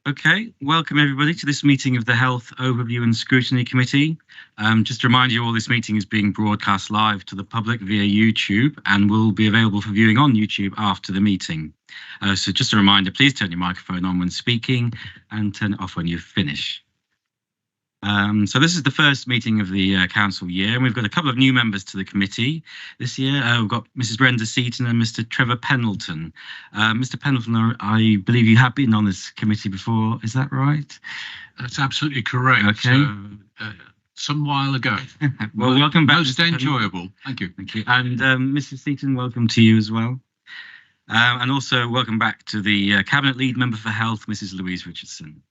Okay, welcome everybody to this meeting of the Health Overview and Scrutiny Committee. Just to remind you all, this meeting is being broadcast live to the public via YouTube and will be available for viewing on YouTube after the meeting. So just a reminder, please turn your microphone on when speaking and turn it off when you finish. So this is the first meeting of the council year, and we've got a couple of new members to the committee this year. We've got Mrs. Brenda Seaton and Mr. Trevor Pendleton. Mr. Pendleton, I believe you have been on this committee before, is that right? That's absolutely correct. Okay. Some while ago. Well, welcome back. Most enjoyable. Thank you. Thank you. And Mrs. Seaton, welcome to you as well. And also welcome back to the Cabinet Lead Member for Health, Mrs. Louise Richardson.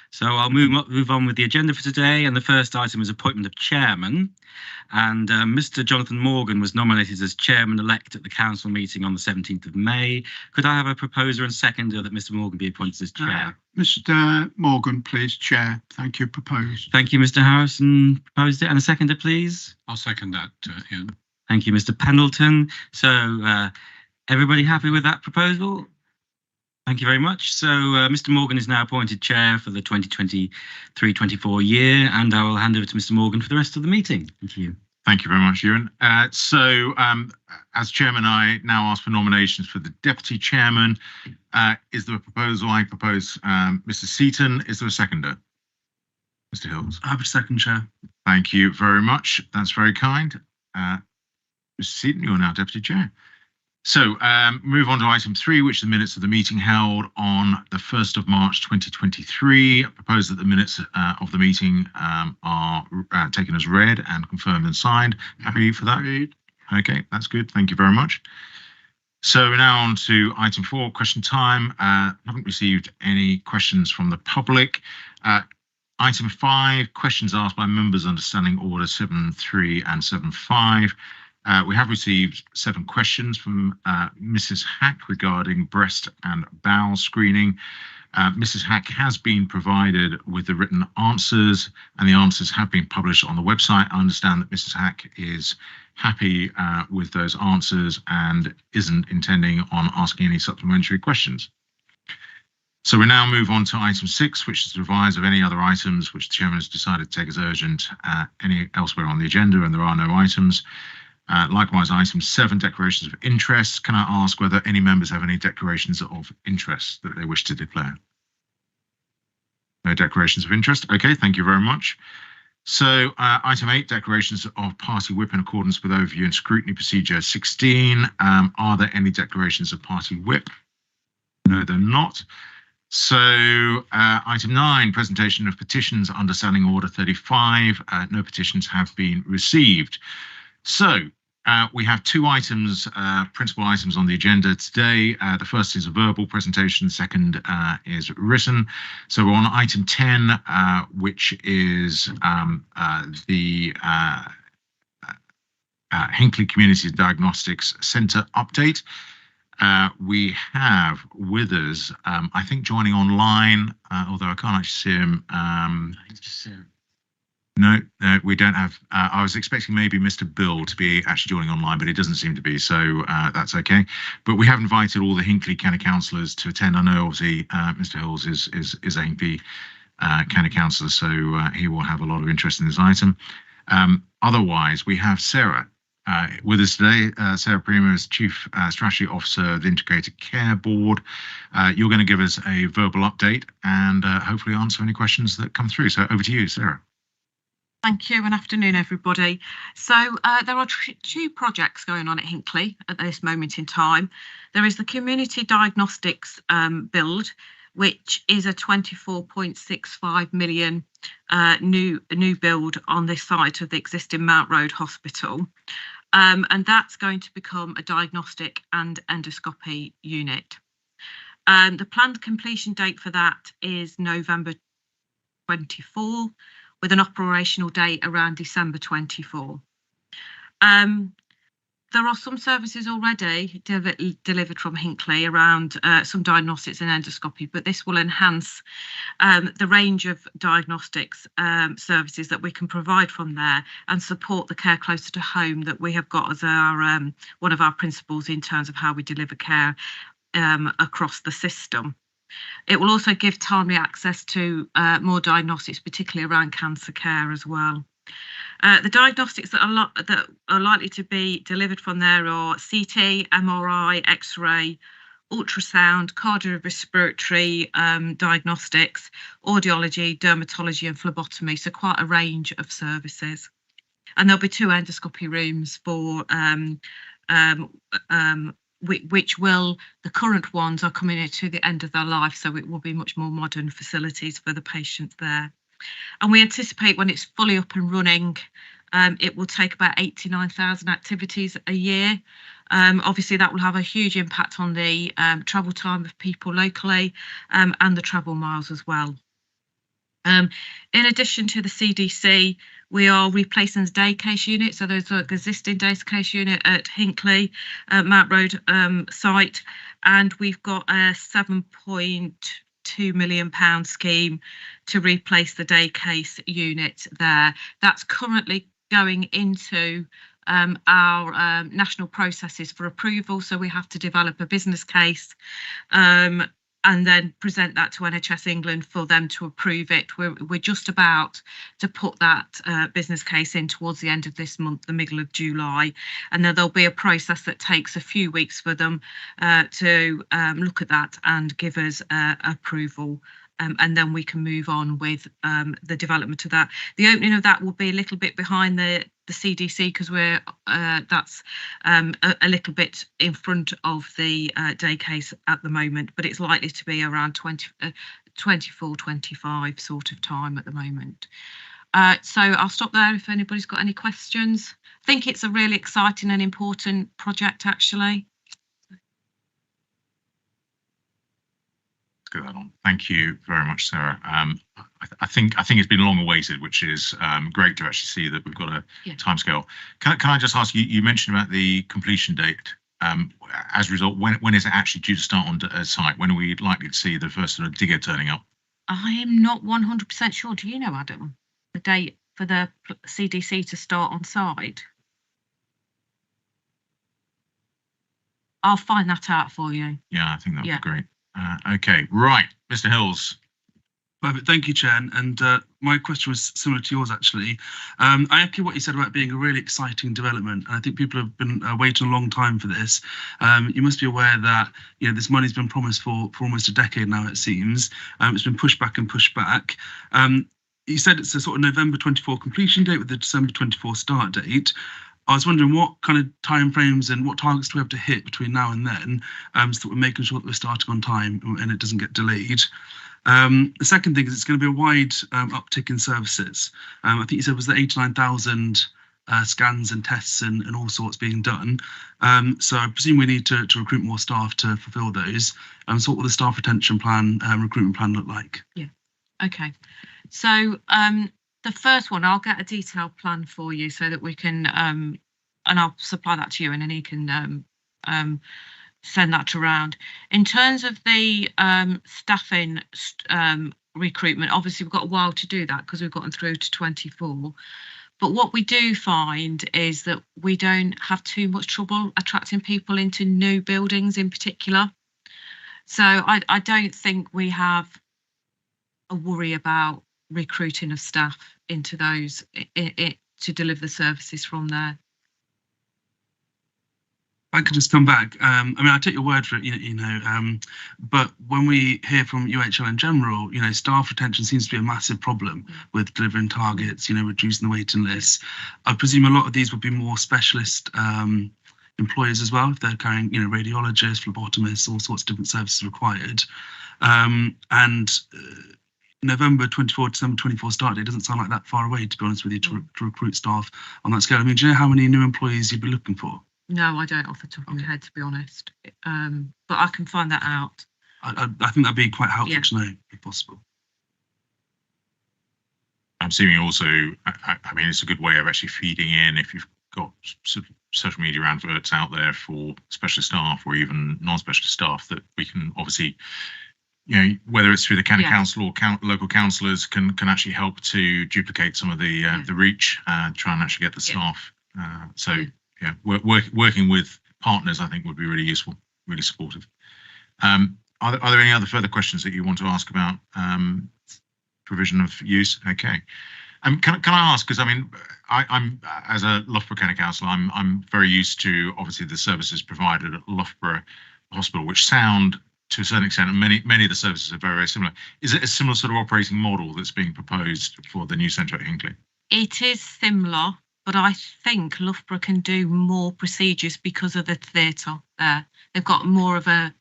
So I'll move on with the agenda for today, and the first item is appointment of chairman. And Mr. Jonathan Morgan was nominated as chairman-elect at the council meeting on the 17th of May. Could I have a proposer and seconder that Mr. Morgan be appointed as chair? Mr. Morgan, please, chair. Thank you, proposed. Thank you, Mr. Harrison. Proposed it. And a seconder, please. I'll second that, Ian. Thank you, Mr. Pendleton. So everybody happy with that proposal? Thank you very much. So Mr. Morgan is now appointed chair for the 2023-24 year, and I will hand over to Mr. Morgan for the rest of the meeting. Thank you. Thank you very much, Ewan. As chairman, I now ask for nominations for the deputy chairman. Is there a proposal? I propose Mr. Seaton. Is there a seconder? Mr. Hills. I have a second, chair. Thank you very much. That's very kind. Mr. Seaton, you're now deputy chair. So move on to item 3, which is the minutes of the meeting held on the 1st of March 2023. I propose that the minutes of the meeting are taken as read and confirmed and signed. Happy for that? Agreed. Okay, that's good. Thank you very much. So now on to item 4, question time. I haven't received any questions from the public. Item 5, questions asked by members under Standing Order 7.3 and 7.5. We have received 7 questions from Mrs. Hack regarding breast and bowel screening. Mrs. Hack has been provided with the written answers, and the answers have been published on the website. I understand that Mrs. Hack is happy with those answers and isn't intending on asking any supplementary questions. So we now move on to item 6, which is the revise of any other items which the chairman has decided to take as urgent any elsewhere on the agenda, and there are no items. Likewise, item 7, declarations of interest. Can I ask whether any members have any declarations of interest that they wish to declare? No declarations of interest. Okay, thank you very much. So item 8, declarations of party whip in accordance with overview and scrutiny procedure 16. Are there any declarations of party whip? No, they're not. So item 9, presentation of petitions under Standing Order 35. No petitions have been received. So we have 2 items, principal items on the agenda today. The first is a verbal presentation, the second is written. So we're on item 10, which is the Hinckley Community Diagnostics Centre update. We have with us, I think joining online, although I can't actually see him. No, we don't have. I was expecting maybe Mr. Bill to be actually joining online, but it doesn't seem to be, so that's okay. But we have invited all the Hinckley County councillors to attend. I know obviously Mr. Hills is a Hinckley County councillor, so he will have a lot of interest in this item. Otherwise, we have Sarah with us today. Sarah Prima is Chief Strategy Officer of the Integrated Care Board. You're going to give us a verbal update and hopefully answer any questions that come through. So over to you, Sarah. Thank you and afternoon, everybody. So there are 2 projects going on at Hinckley at this moment in time. There is the Community Diagnostics build, which is a 24.65 million new build on this site of the existing Mount Road Hospital. And that's going to become a diagnostic and endoscopy unit. The planned completion date for that is November 24. With an operational date around December 24. There are some services already delivered from Hinckley around some diagnostics and endoscopy, but this will enhance the range of diagnostics services that we can provide from there and support the care closer to home that we have got as our one of our principles in terms of how we deliver care across the system. It will also give timely access to more diagnostics, particularly around cancer care as well. The diagnostics that are likely to be delivered from there are CT, MRI, X-ray, ultrasound, cardiorespiratory diagnostics, audiology, dermatology and phlebotomy, so quite a range of services. And there'll be 2 endoscopy rooms for which the current ones are coming to the end of their life, so it will be much more modern facilities for the patients there. And we anticipate when it's fully up and running, it will take about 89,000 activities a year. Obviously, that will have a huge impact on the travel time of people locally and the travel miles as well. In addition to the CDC, we are replacing the day case unit. So there's an existing day case unit at Hinckley, Mount Road site, and we've got a £7.2 million scheme to replace the day case unit there. That's currently going into our national processes for approval. So we have to develop a business case and then present that to NHS England for them to approve it. We're just about to put that business case in towards the end of this month, the middle of July, and then there'll be a process that takes a few weeks for them to look at that and give us approval. And then we can move on with the development of that. The opening of that will be a little bit behind the CDC because that's a little bit in front of the day case at the moment, but it's likely to be around 24, 25 sort of time at the moment. So I'll stop there if anybody's got any questions. I think it's a really exciting and important project, actually. Go that on. Thank you very much, Sarah. I think it's been long awaited, which is great to actually see that we've got a timescale. Can I just ask you? You mentioned about the completion date. As a result, when is it actually due to start on site? When are we likely to see the first sort of digger turning up? I am not 100% sure. Do you know, Adam, the date for the CDC to start on site? I'll find that out for you. Yeah, I think that would be great. Okay, right, Mr. Hills. Perfect, thank you, Chair. And my question was similar to yours, actually. I echo what you said about being a really exciting development. And I think people have been waiting a long time for this. You must be aware that this money's been promised for almost a decade now, it seems. It's been pushed back and pushed back. You said it's a sort of November 24 completion date with the December 24 start date. I was wondering what kind of timeframes and what targets do we have to hit between now and then, so that we're making sure that we're starting on time and it doesn't get delayed. The second thing is it's going to be a wide uptick in services. I think you said was there 89,000 scans and tests and all sorts being done. So I presume we need to recruit more staff to fulfil those. So what will the staff retention plan, recruitment plan look like? Yeah, okay. So the first one, I'll get a detailed plan for you so that we can, and I'll supply that to you and then you can send that around. In terms of the staffing recruitment, obviously we've got a while to do that because we've gotten through to 24. But what we do find is that we don't have too much trouble attracting people into new buildings in particular. So I don't think we have a worry about recruiting of staff into those to deliver the services from there. I could just come back. I mean, I take your word for it, but when we hear from UHL in general, staff retention seems to be a massive problem with delivering targets, reducing the waiting lists. I presume a lot of these would be more specialist employers as well, if they're carrying, radiologists, phlebotomists, all sorts of different services required. November 24, December 24 start date doesn't sound like that far away, to be honest with you, to recruit staff on that scale. I mean, do you know how many new employees you'd be looking for? No, I don't off the top of my head, to be honest. But I can find that out. I think that'd be quite helpful to know, if possible. I'm assuming also, I mean, it's a good way of actually feeding in if you've got social media adverts out there for specialist staff or even non-specialist staff, that we can obviously, whether it's through the county council or local councillors, can actually help to duplicate some of the reach, try and actually get the staff. Working with partners, I think, would be really useful, really supportive. Are there any other further questions that you want to ask about provision of use? Okay. Can I ask, because I mean, I'm as a Loughborough County Council, I'm very used to obviously the services provided at Loughborough Hospital, which sound to a certain extent, and many of the services are very, very similar. Is it a similar sort of operating model that's being proposed for the new centre at Hinckley? It is similar, but I think Loughborough can do more procedures because of the theatre there. They've got more of an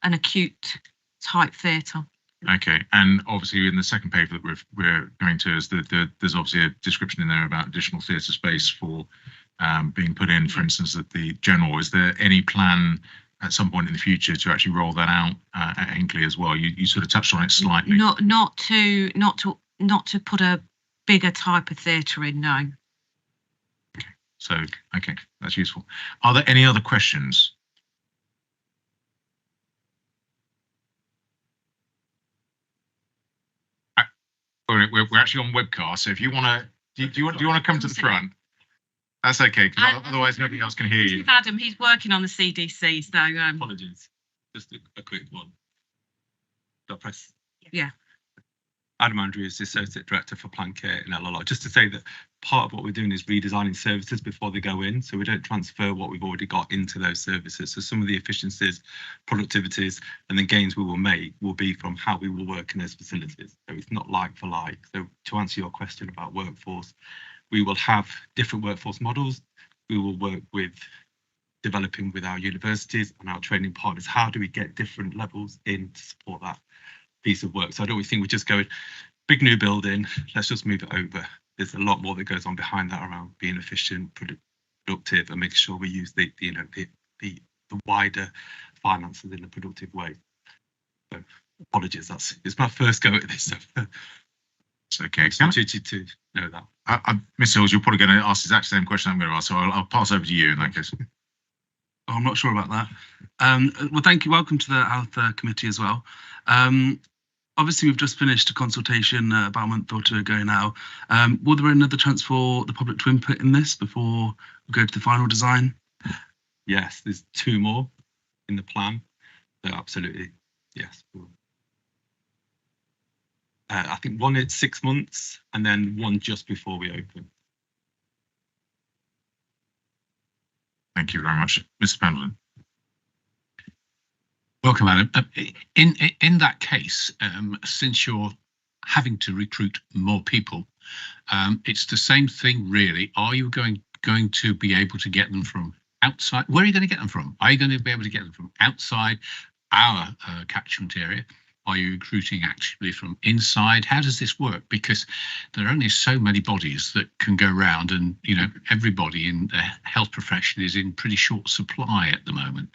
acute type theatre. Okay, and obviously in the second paper that we're going to is there's obviously a description in there about additional theatre space for being put in, for instance, at the general. Is there any plan at some point in the future to actually roll that out at Hinckley as well? You sort of touched on it slightly. Not to put a bigger type of theatre in, no. Okay, so okay, that's useful. Are there any other questions? We're actually on webcast, so if you want to, do you want to come to the front? That's okay, because otherwise nobody else can hear you. Adam, he's working on the CDC, so apologies. Just a quick one. Do I press? Yeah. Adam Andrews, the Associate Director for Plan Care in LLR. Just to say that part of what we're doing is redesigning services before they go in, so we don't transfer what we've already got into those services. So some of the efficiencies, productivities, and the gains we will make will be from how we will work in those facilities. So it's not like for like. So to answer your question about workforce, we will have different workforce models. We will work with developing with our universities and our training partners. How do we get different levels in to support that piece of work? So I don't think we just go big new building, let's just move it over. There's a lot more that goes on behind that around being efficient, productive, and making sure we use the wider finances in a productive way. So apologies, it's my first go at this. It's okay. It's opportunity to know that. Mr. Hills, you're probably going to ask the exact same question I'm going to ask, so I'll pass over to you in that case. Oh, I'm not sure about that. Well, thank you. Welcome to the Health Committee as well. Obviously, we've just finished a consultation about a month or two ago now. Will there be another chance for the public to input in this before we go to the final design? Yes, there's 2 more in the plan. So absolutely, yes. I think one is 6 months and then one just before we open. Thank you very much. Mr. Pendleton. Welcome, Adam. In that case, since you're having to recruit more people, it's the same thing really. Are you going to be able to get them from outside? Where are you going to get them from? Are you going to be able to get them from outside our catchment area? Are you recruiting actually from inside? How does this work? Because there are only so many bodies that can go around, and everybody in the health profession is in pretty short supply at the moment.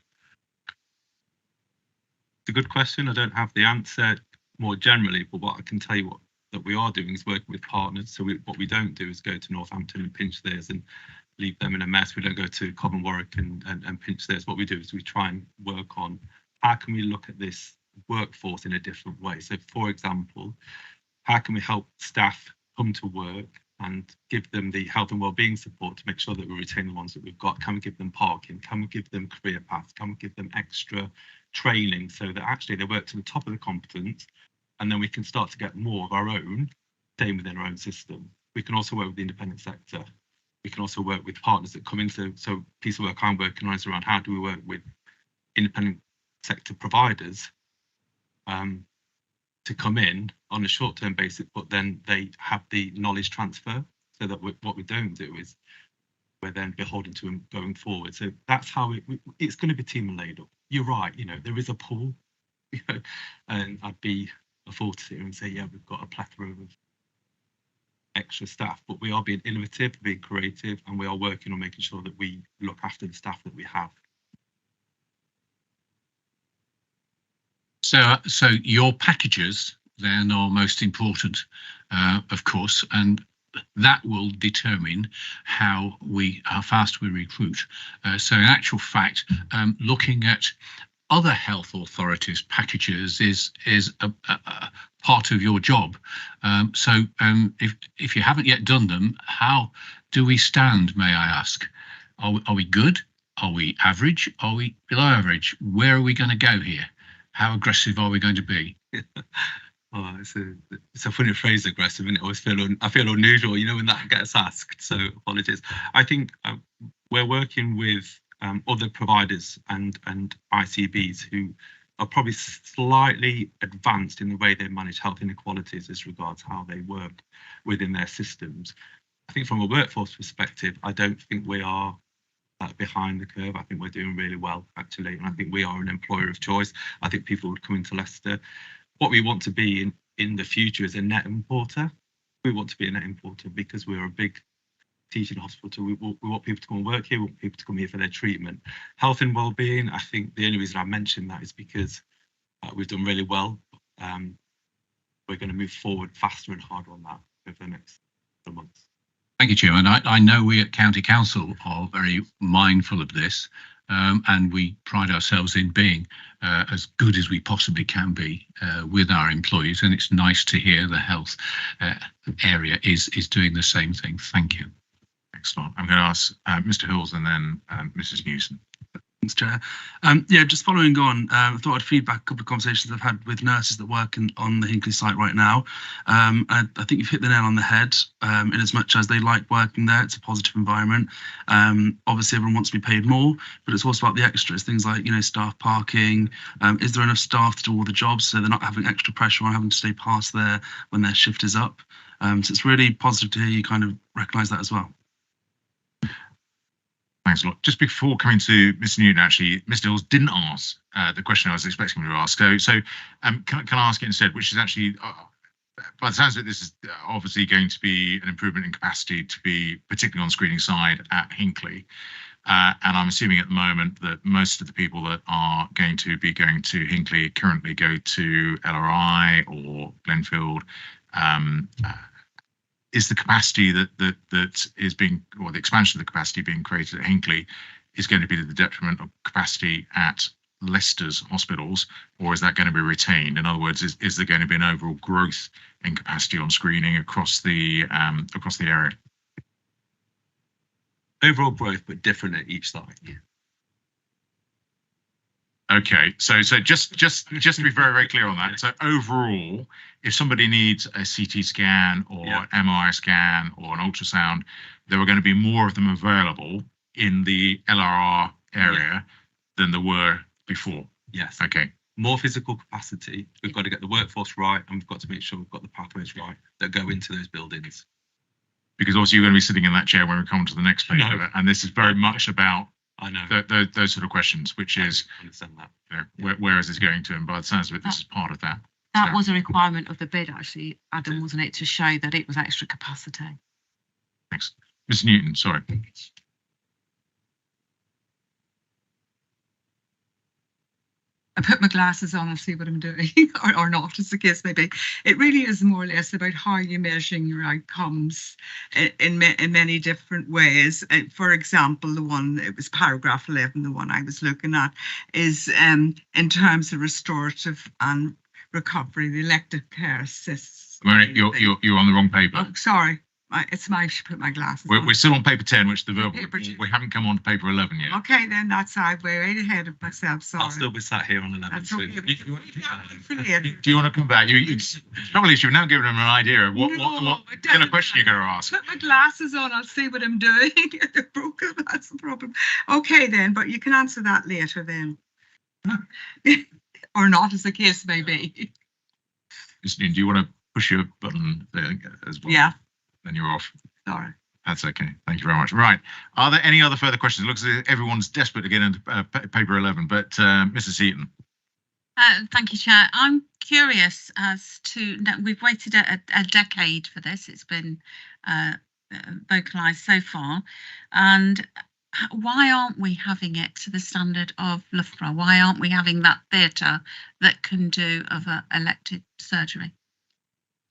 It's a good question. I don't have the answer more generally, but what I can tell you that we are doing is working with partners. So what we don't do is go to Northampton and pinch theirs and leave them in a mess. We don't go to Cobham Warwick and pinch theirs. What we do is we try and work on how can we look at this workforce in a different way. So for example, how can we help staff come to work and give them the health and wellbeing support to make sure that we retain the ones that we've got? Can we give them parking? Can we give them career paths? Can we give them extra training so that actually they work to the top of the competence, and then we can start to get more of our own staying within our own system? We can also work with the independent sector. We can also work with partners that come in. So piece of work I'm working on is around how do we work with independent sector providers to come in on a short-term basis, but then they have the knowledge transfer, so that what we don't do is we're then beholden to them going forward. So that's how it's going to be team and laid up. You're right, there is a pool, and I'd be a fool to sit here and say, yeah, we've got a plethora of extra staff, but we are being innovative, being creative, and we are working on making sure that we look after the staff that we have. So your packages then are most important, of course, and that will determine how fast we recruit. So in actual fact, looking at other health authorities' packages is a part of your job. So if you haven't yet done them, how do we stand, may I ask? Are we good? Are we average? Are we below average? Where are we going to go here? How aggressive are we going to be? Oh, it's a funny phrase, aggressive, and I feel unusual, you know, when that gets asked. So apologies. I think we're working with other providers and ICBs who are probably slightly advanced in the way they manage health inequalities as regards how they work within their systems. I think from a workforce perspective, I don't think we are behind the curve. I think we're doing really well, actually, and I think we are an employer of choice. I think people would come into Leicester. What we want to be in the future is a net importer. We want to be a net importer because we're a big teaching hospital. We want people to come and work here. We want people to come here for their treatment. Health and wellbeing, I think the only reason I mentioned that is because we've done really well. We're going to move forward faster and harder on that over the next months. Thank you, Chairman. I know we at County Council are very mindful of this, and we pride ourselves in being as good as we possibly can be with our employees, and it's nice to hear the health area is doing the same thing. Thank you. Excellent. I'm going to ask Mr. Hills and then Mrs. Newson. Thanks, Chair. Yeah, just following on, I thought I'd feedback a couple of conversations I've had with nurses that work on the Hinckley site right now. I think you've hit the nail on the head, in as much as they like working there. It's a positive environment. Obviously, everyone wants to be paid more, but it's also about the extras, things like, you know, staff parking. Is there enough staff to do all the jobs so they're not having extra pressure on having to stay past there when their shift is up? So it's really positive to hear you kind of recognise that as well. Thanks a lot. Just before coming to Mr. Newton, actually, Mr. Hills didn't ask the question I was expecting him to ask. So can I ask it instead, which is actually, by the sounds of it, this is obviously going to be an improvement in capacity to be particularly on the screening side at Hinckley. And I'm assuming at the moment that most of the people that are going to be going to Hinckley currently go to LRI or Glenfield. Is the capacity that is being, or the expansion of the capacity being created at Hinckley, is going to be to the detriment of capacity at Leicester's hospitals, or is that going to be retained? In other words, is there going to be an overall growth in capacity on screening across the area? Overall growth, but different at each site. Yeah. Okay, so just to be very, very clear on that. So overall, if somebody needs a CT scan or MRI scan or an ultrasound, there are going to be more of them available in the LRR area than there were before. Yes. Okay. More physical capacity. We've got to get the workforce right, and we've got to make sure we've got the pathways right that go into those buildings. Because also you're going to be sitting in that chair when we come to the next page, and this is very much about those sort of questions, which is, understand that. You know, where is this going to? And by the sounds of it, this is part of that. That was a requirement of the bid, actually, Adam, wasn't it, to show that it was extra capacity? Thanks. Ms. Newton, sorry. I put my glasses on and see what I'm doing, or not, as the case may be. It really is more or less about how you're measuring your outcomes in many different ways. For example, the one, it was paragraph 11, the one I was looking at, is in terms of restorative and recovery, the elective care assists. You're on the wrong paper. Oh, sorry. I should put my glasses on. We're still on paper 10, which we haven't come on to paper 11 yet. Okay, then that's I'm way ahead of myself. Sorry. I'll still be sat here on 11. That's So okay. Do you want to come back? Probably you've now given them an idea of what kind of question you're going to ask. Put my glasses on, I'll see what I'm doing. They're broken, that's the problem. Okay then, but you can answer that later then. Or not, as the case may be. Do you want to push your button there as well? Yeah. Then you're off. Sorry. That's okay. Thank you very much. Right. Are there any other further questions? It looks as if everyone's desperate to get into paper 11, but Mrs. Seaton. Thank you, Chair. I'm curious as to, we've waited a decade for this. It's been vocalised so far. And why aren't we having it to the standard of Loughborough? Why aren't we having that theatre that can do other elective surgery?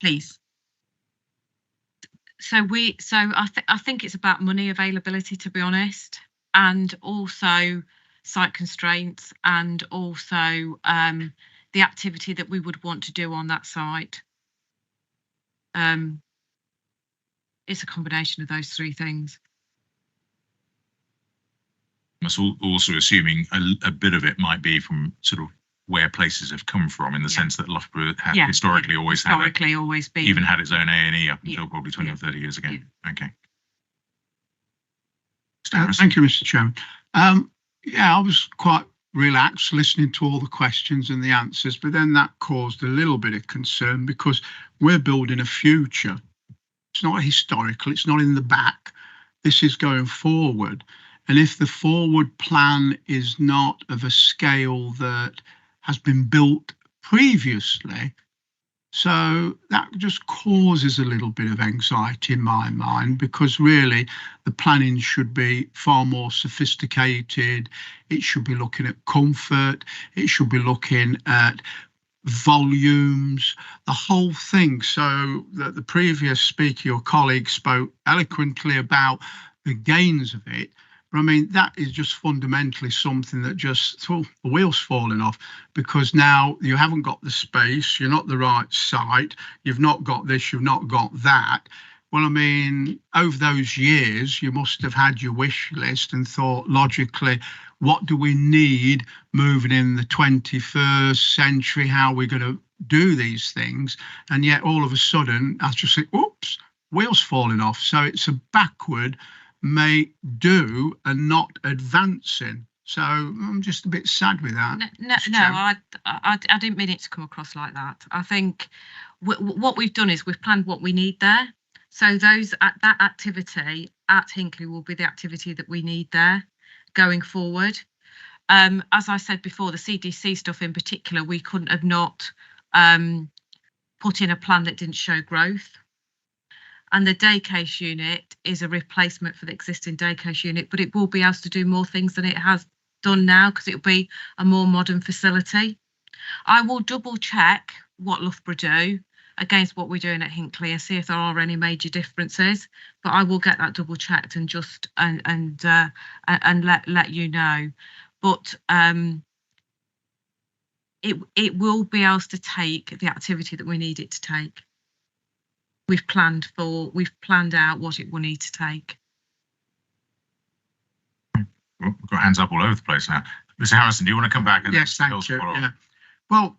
Please. So I think it's about money availability, to be honest, and also site constraints, and also the activity that we would want to do on that site. It's a combination of those three things. I'm also assuming a bit of it might be from sort of where places have come from, in the Yeah. sense that Loughborough had Yeah, historically always had always been. even had its own A&E up Yeah. until probably 20 or 30 years ago. Yeah. Okay. Thank you, Mr. Chairman. Yeah, I was quite relaxed listening to all the questions and the answers, but then that caused a little bit of concern because we're building a future. It's not historical, it's not in the back. This is going forward. And if the forward plan is not of a scale that has been built previously, so that just causes a little bit of anxiety in my mind, because really the planning should be far more sophisticated. It should be looking at comfort. It should be looking at volumes, the whole thing. So the previous speaker, your colleague, spoke eloquently about the gains of it. But I mean, that is just fundamentally something that just, the wheels falling off, because now you haven't got the space, you're not the right site, you've not got this, you've not got that. Well, I mean, over those years, you must have had your wish list and thought logically, what do we need moving in the 21st century? How are we going to do these things? And yet all of a sudden, I just think, oops, wheels falling off. So it's a backward may do and not advancing. So I'm just a bit sad with that. No, I didn't mean it to come across like that. I think what we've done is we've planned what we need there. So that activity at Hinckley will be the activity that we need there going forward. As I said before, the CDC stuff in particular, we couldn't have not put in a plan that didn't show growth. And the day case unit is a replacement for the existing day case unit, but it will be able to do more things than it has done now, because it'll be a more modern facility. I will double check what Loughborough do against what we're doing at Hinckley and see if there are any major differences, but I will get that double checked and just and let you know. But it will be able to take the activity that we need it to take. We've planned out what it will need to take. We've got hands up all over the place now. Mr. Harrison, do you want to come back? And yes, thank you. Yeah. Well,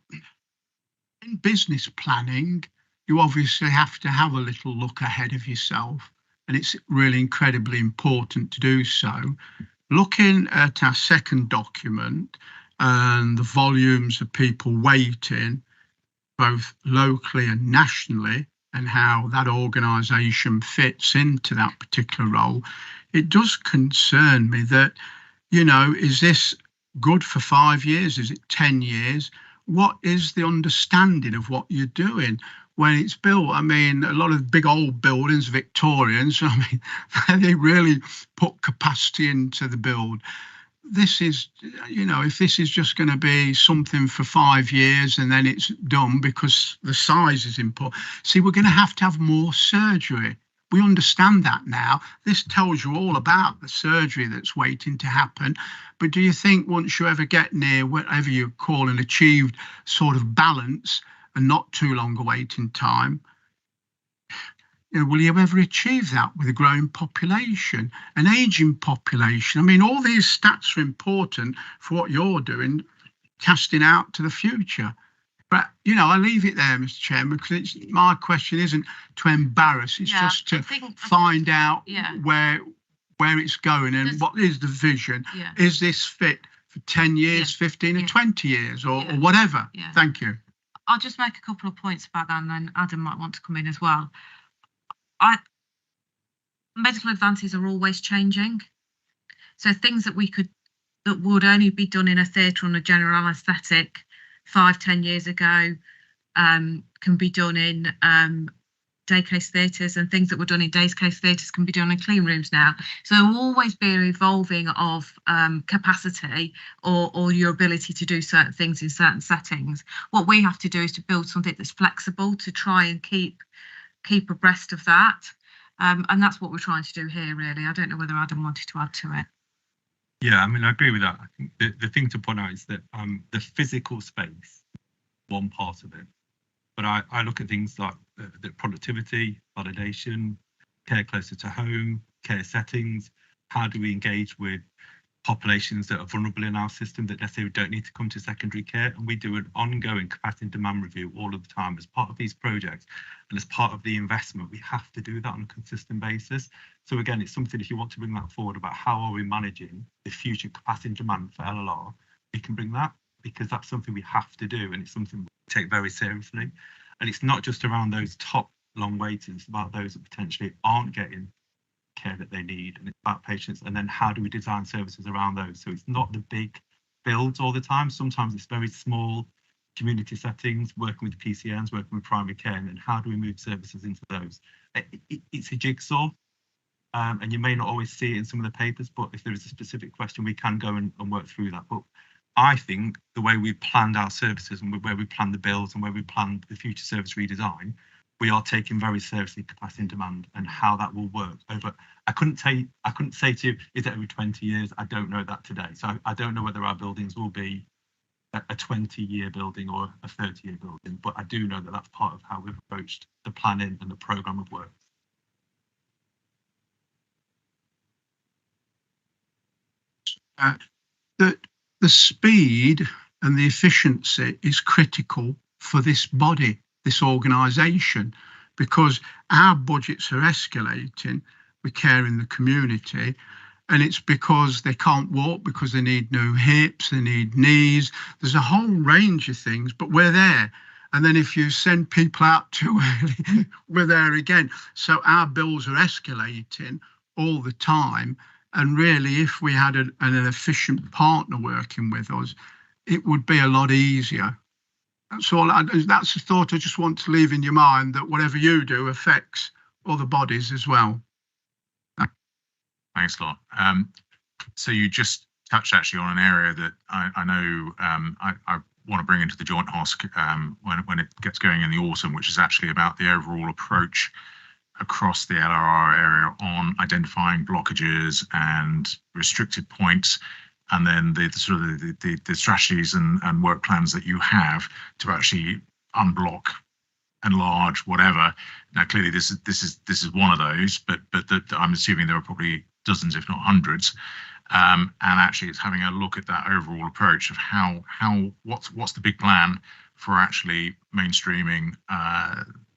in business planning, you obviously have to have a little look ahead of yourself, and it's really incredibly important to do so. Looking at our second document and the volumes of people waiting, both locally and nationally, and how that organisation fits into that particular role, it does concern me that, you know, is this good for 5 years? Is it 10 years? What is the understanding of what you're doing when it's built? I mean, a lot of big old buildings, Victorians, I mean, they really put capacity into the build. This is, you know, if this is just going to be something for 5 years and then it's done because the size is important. See, we're going to have more surgery. We understand that now. This tells you all about the surgery that's waiting to happen. But do you think once you ever get near whatever you call an achieved sort of balance and not too long a waiting time, you know, will you ever achieve that with a growing population, an aging population? I mean, all these stats are important for what you're doing, casting out to the future. But, you know, I leave it there, Mr. Chairman, because my question isn't to embarrass, it's just to find out where it's going and what is the vision. Yeah. Is this fit for 10 years, 15 or 20 years or whatever? Yeah. Thank you. I'll just make a couple of points about that, and then Adam might want to come in as well. Medical advances are always changing. So things that would only be done in a theatre on a general anaesthetic 5-10 years ago can be done in day case theatres, and things that were done in day case theatres can be done in clean rooms now. So there will always be an evolving of capacity or your ability to do certain things in certain settings. What we have to do is to build something that's flexible to try and keep abreast of that. And that's what we're trying to do here, really. I don't know whether Adam wanted to add to it. Yeah, I mean, I agree with that. I think the thing to point out is that the physical space, one part of it. But I look at things like the productivity, validation, care closer to home, care settings. How do we engage with populations that are vulnerable in our system that necessarily don't need to come to secondary care. And we do an ongoing capacity and demand review all of the time as part of these projects. And as part of the investment, we have to do that on a consistent basis. So again, it's something, if you want to bring that forward about how are we managing the future capacity and demand for LLR, we can bring that, because that's something we have to do, and it's something we take very seriously. And it's not just around those top long waiters, it's about those that potentially aren't getting care that they need, and it's about patients, and then how do we design services around those. So it's not the big builds all the time. Sometimes it's very small community settings, working with PCNs, working with primary care, and then how do we move services into those. It's a jigsaw, and you may not always see it in some of the papers, but if there is a specific question, we can go and work through that. But I think the way we've planned our services and where we plan the builds and where we plan the future service redesign, we are taking very seriously capacity and demand and how that will work over. I couldn't say to you, is it every 20 years? I don't know that today. So I don't know whether our buildings will be a 20-year building or a 30-year building, but I do know that that's part of how we've approached the planning and the programme of work. The speed and the efficiency is critical for this body, this organisation, because our budgets are escalating. We care in the community, and it's because they can't walk, because they need new hips, they need knees. There's a whole range of things, but we're there. And then if you send people out too early, we're there again. So our bills are escalating all the time. And really, if we had an efficient partner working with us, it would be a lot easier. That's all. That's a thought I just want to leave in your mind, that whatever you do affects other bodies as well. Thanks a lot. So you just touched actually on an area that I know I want to bring into the joint HOSC when it gets going in the autumn, which is actually about the overall approach across the LRR area on identifying blockages and restricted points, and then the sort of the strategies and work plans that you have to actually unblock, enlarge, whatever. Now, clearly, this is one of those, but I'm assuming there are probably dozens, if not hundreds. And actually, it's having a look at that overall approach of what's the big plan for actually mainstreaming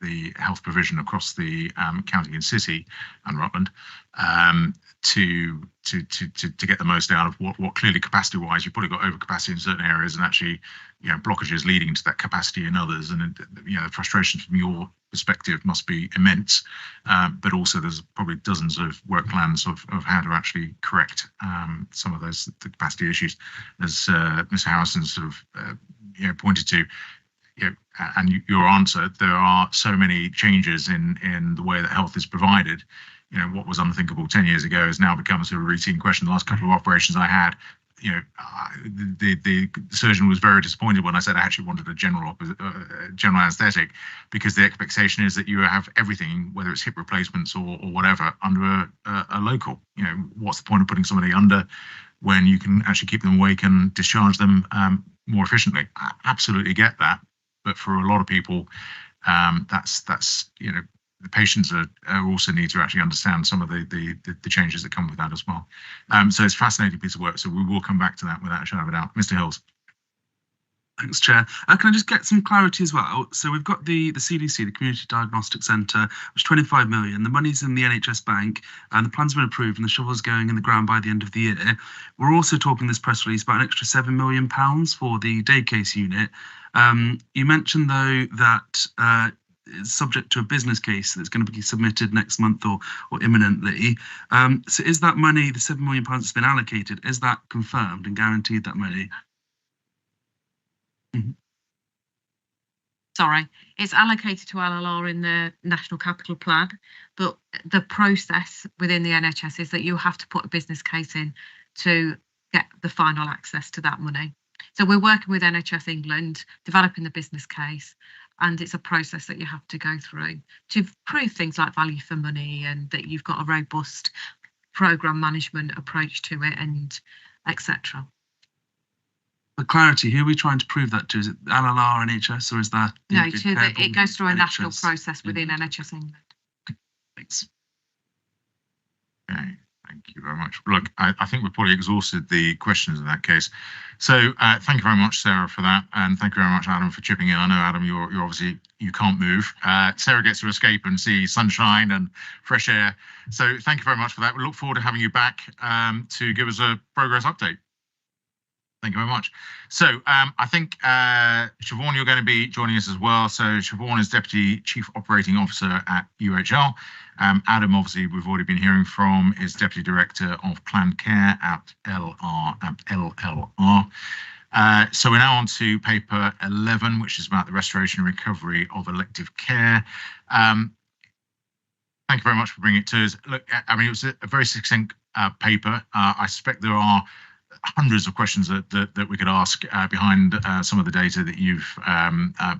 the health provision across the county and city and Rutland to get the most out of what clearly capacity-wise you've probably got overcapacity in certain areas, and actually blockages leading to that capacity in others, and the frustrations from your perspective must be immense, but also there's probably dozens of work plans of how to actually correct some of those the capacity issues, as Mr. Harrison sort of pointed to. And your answer, there are so many changes in the way that health is provided. What was unthinkable 10 years ago has now become a sort of routine question. The last couple of operations I had, the surgeon was very disappointed when I said I actually wanted a general anaesthetic, because the expectation is that you have everything, whether it's hip replacements or whatever, under a local. What's the point of putting somebody under when you can actually keep them awake and discharge them more efficiently? I absolutely get that. But for a lot of people, that's the patients are also need to actually understand some of the changes that come with that as well. So it's a fascinating piece of work. So we will come back to that without a shadow of a doubt. Mr. Hills. Thanks, Chair. Can I just get some clarity as well? So we've got the CDC, the Community Diagnostic Centre, which is 25 million. The money's in the NHS bank, and the plan's been approved, and the shovel's going in the ground by the end of the year. We're also talking this press release about an extra £7 million for the day case unit. You mentioned, though, that it's subject to a business case that's going to be submitted next month or imminently. So is that money, the £7 million that's been allocated, is that confirmed and guaranteed, that money? Mm-hmm. Sorry, it's allocated to LLR in the National Capital Plan, but the process within the NHS is that you have to put a business case in to get the final access to that money. So we're working with NHS England, developing the business case, and it's a process that you have to go through to prove things like value for money, and that you've got a robust programme management approach to it, and etc. For clarity, who are we trying to prove that to? Is it LLR, NHS, or is that? No, it goes through a national process within NHS England. Thanks. Okay, thank Thank you very much. Look, I think we've probably exhausted the questions in that case. So thank you very much, Sarah, for that. And thank you very much, Adam, for chipping in. I know, Adam, you're obviously, you can't move. Sarah gets to escape and see sunshine and fresh air. So thank you very much for that. We look forward to having you back to give us a progress update. Thank you very much. So I think Siobhan, you're going to be joining us as well. So Siobhan is Deputy Chief Operating Officer at UHL. Adam, obviously, we've already been hearing from, is Deputy Director of Planned Care at LLR. So we're now on to paper 11, which is about the restoration and recovery of elective care. Thank you very much for bringing it to us. Look, I mean, it was a very succinct paper. I suspect there are hundreds of questions that we could ask behind some of the data that you've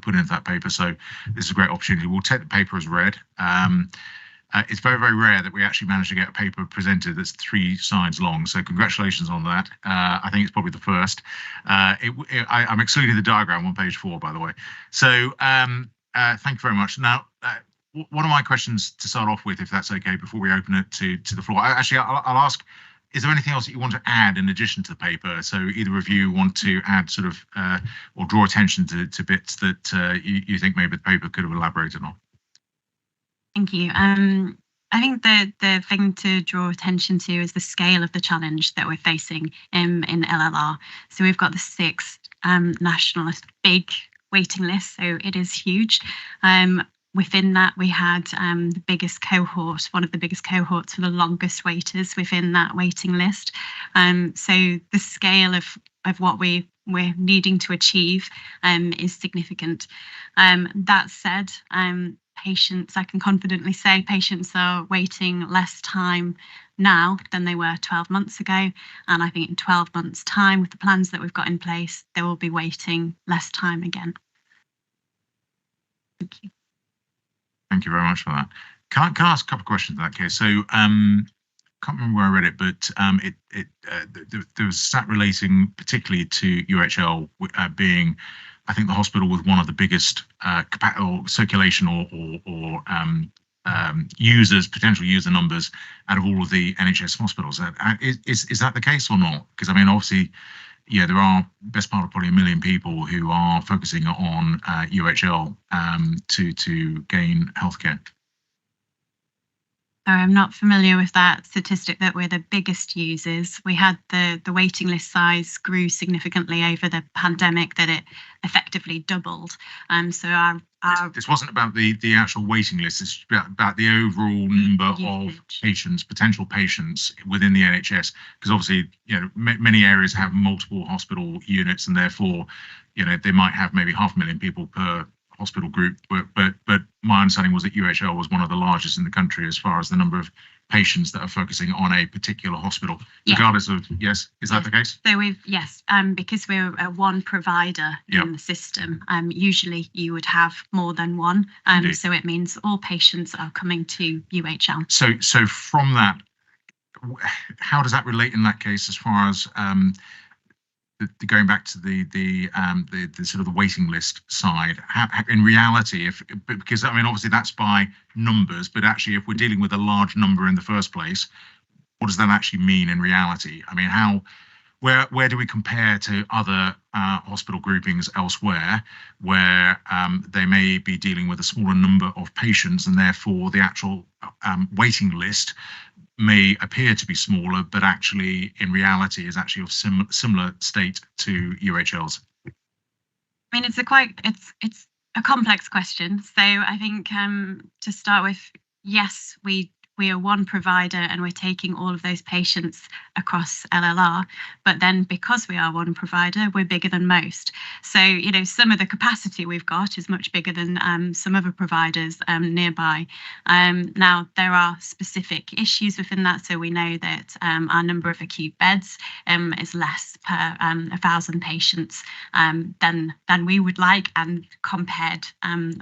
put into that paper. So this is a great opportunity. We'll take the paper as read. It's very, very rare that we actually manage to get a paper presented that's 3 sides long. So congratulations on that. I think it's probably the first. I'm excluding the diagram on page 4, by the way. So thank you very much. Now, one of my questions to start off with, if that's okay, before we open it to the floor, I'll ask, is there anything else that you want to add in addition to the paper? So either of you want to add sort of or draw attention to bits that you think maybe the paper could have elaborated on? Thank you. I think the thing to draw attention to is the scale of the challenge that we're facing in LLR. So we've got the 6 nationalist big waiting list, so it is huge. Within that, we had the biggest cohort, one of the biggest cohorts for the longest waiters within that waiting list. So the scale of what we're needing to achieve is significant. That said, patients, I can confidently say patients are waiting less time now than they were 12 months ago. And I think in 12 months' time, with the plans that we've got in place, they will be waiting less time again. Thank you. Thank you very much for that. Can I ask a couple of questions in that case? So can't remember where I read it, but there was a stat relating particularly to UHL being, I think, the hospital with one of the biggest circulation or users, potential user numbers out of all of the NHS hospitals. Is that the case or not? Because I mean, obviously, yeah, there are best part of probably 1 million people who are focusing on UHL to gain healthcare. Sorry, I'm not familiar with that statistic that we're the biggest users. We had the waiting list size grew significantly over the pandemic, that it effectively doubled. So this wasn't about the actual waiting list, it's about the overall number of patients, potential patients within the NHS, because obviously, you know, many areas have multiple hospital units, and therefore, you know, they might have maybe 500,000 people per hospital group, but my understanding was that UHL was one of the largest in the country as far as the number of patients that are focusing on a particular hospital, regardless of, yes, is that the case? So because we're one provider in the system, usually you would have more than one, so it means all patients are coming to UHL. So from that, how does that relate in that case as far as going back to the sort of the waiting list side? In reality, because I mean, obviously that's by numbers, but actually if we're dealing with a large number in the first place, what does that actually mean in reality? I mean, where do we compare to other hospital groupings elsewhere, where they may be dealing with a smaller number of patients, and therefore the actual waiting list may appear to be smaller, but actually in reality is actually of similar state to UHL's? I mean, it's a complex question. So I think to start with, yes, we are one provider and we're taking all of those patients across LLR, but then because we are one provider, we're bigger than most. So, you know, some of the capacity we've got is much bigger than some other providers nearby. Now, there are specific issues within that. So we know that our number of acute beds is less per 1,000 patients than we would like, and compared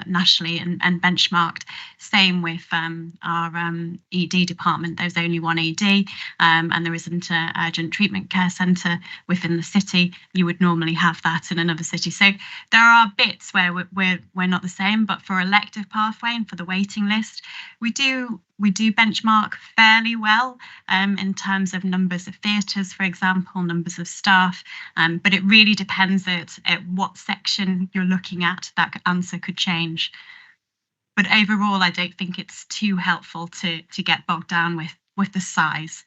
nationally and benchmarked. Same with our ED department, there's only one ED, and there isn't an urgent treatment care centre within the city, you would normally have that in another city. So there are bits where we're not the same, but for elective pathway and for the waiting list, we do benchmark fairly well in terms of numbers of theatres, for example, numbers of staff, but it really depends at what section you're looking at. That answer could change. But overall, I don't think it's too helpful to get bogged down with the size.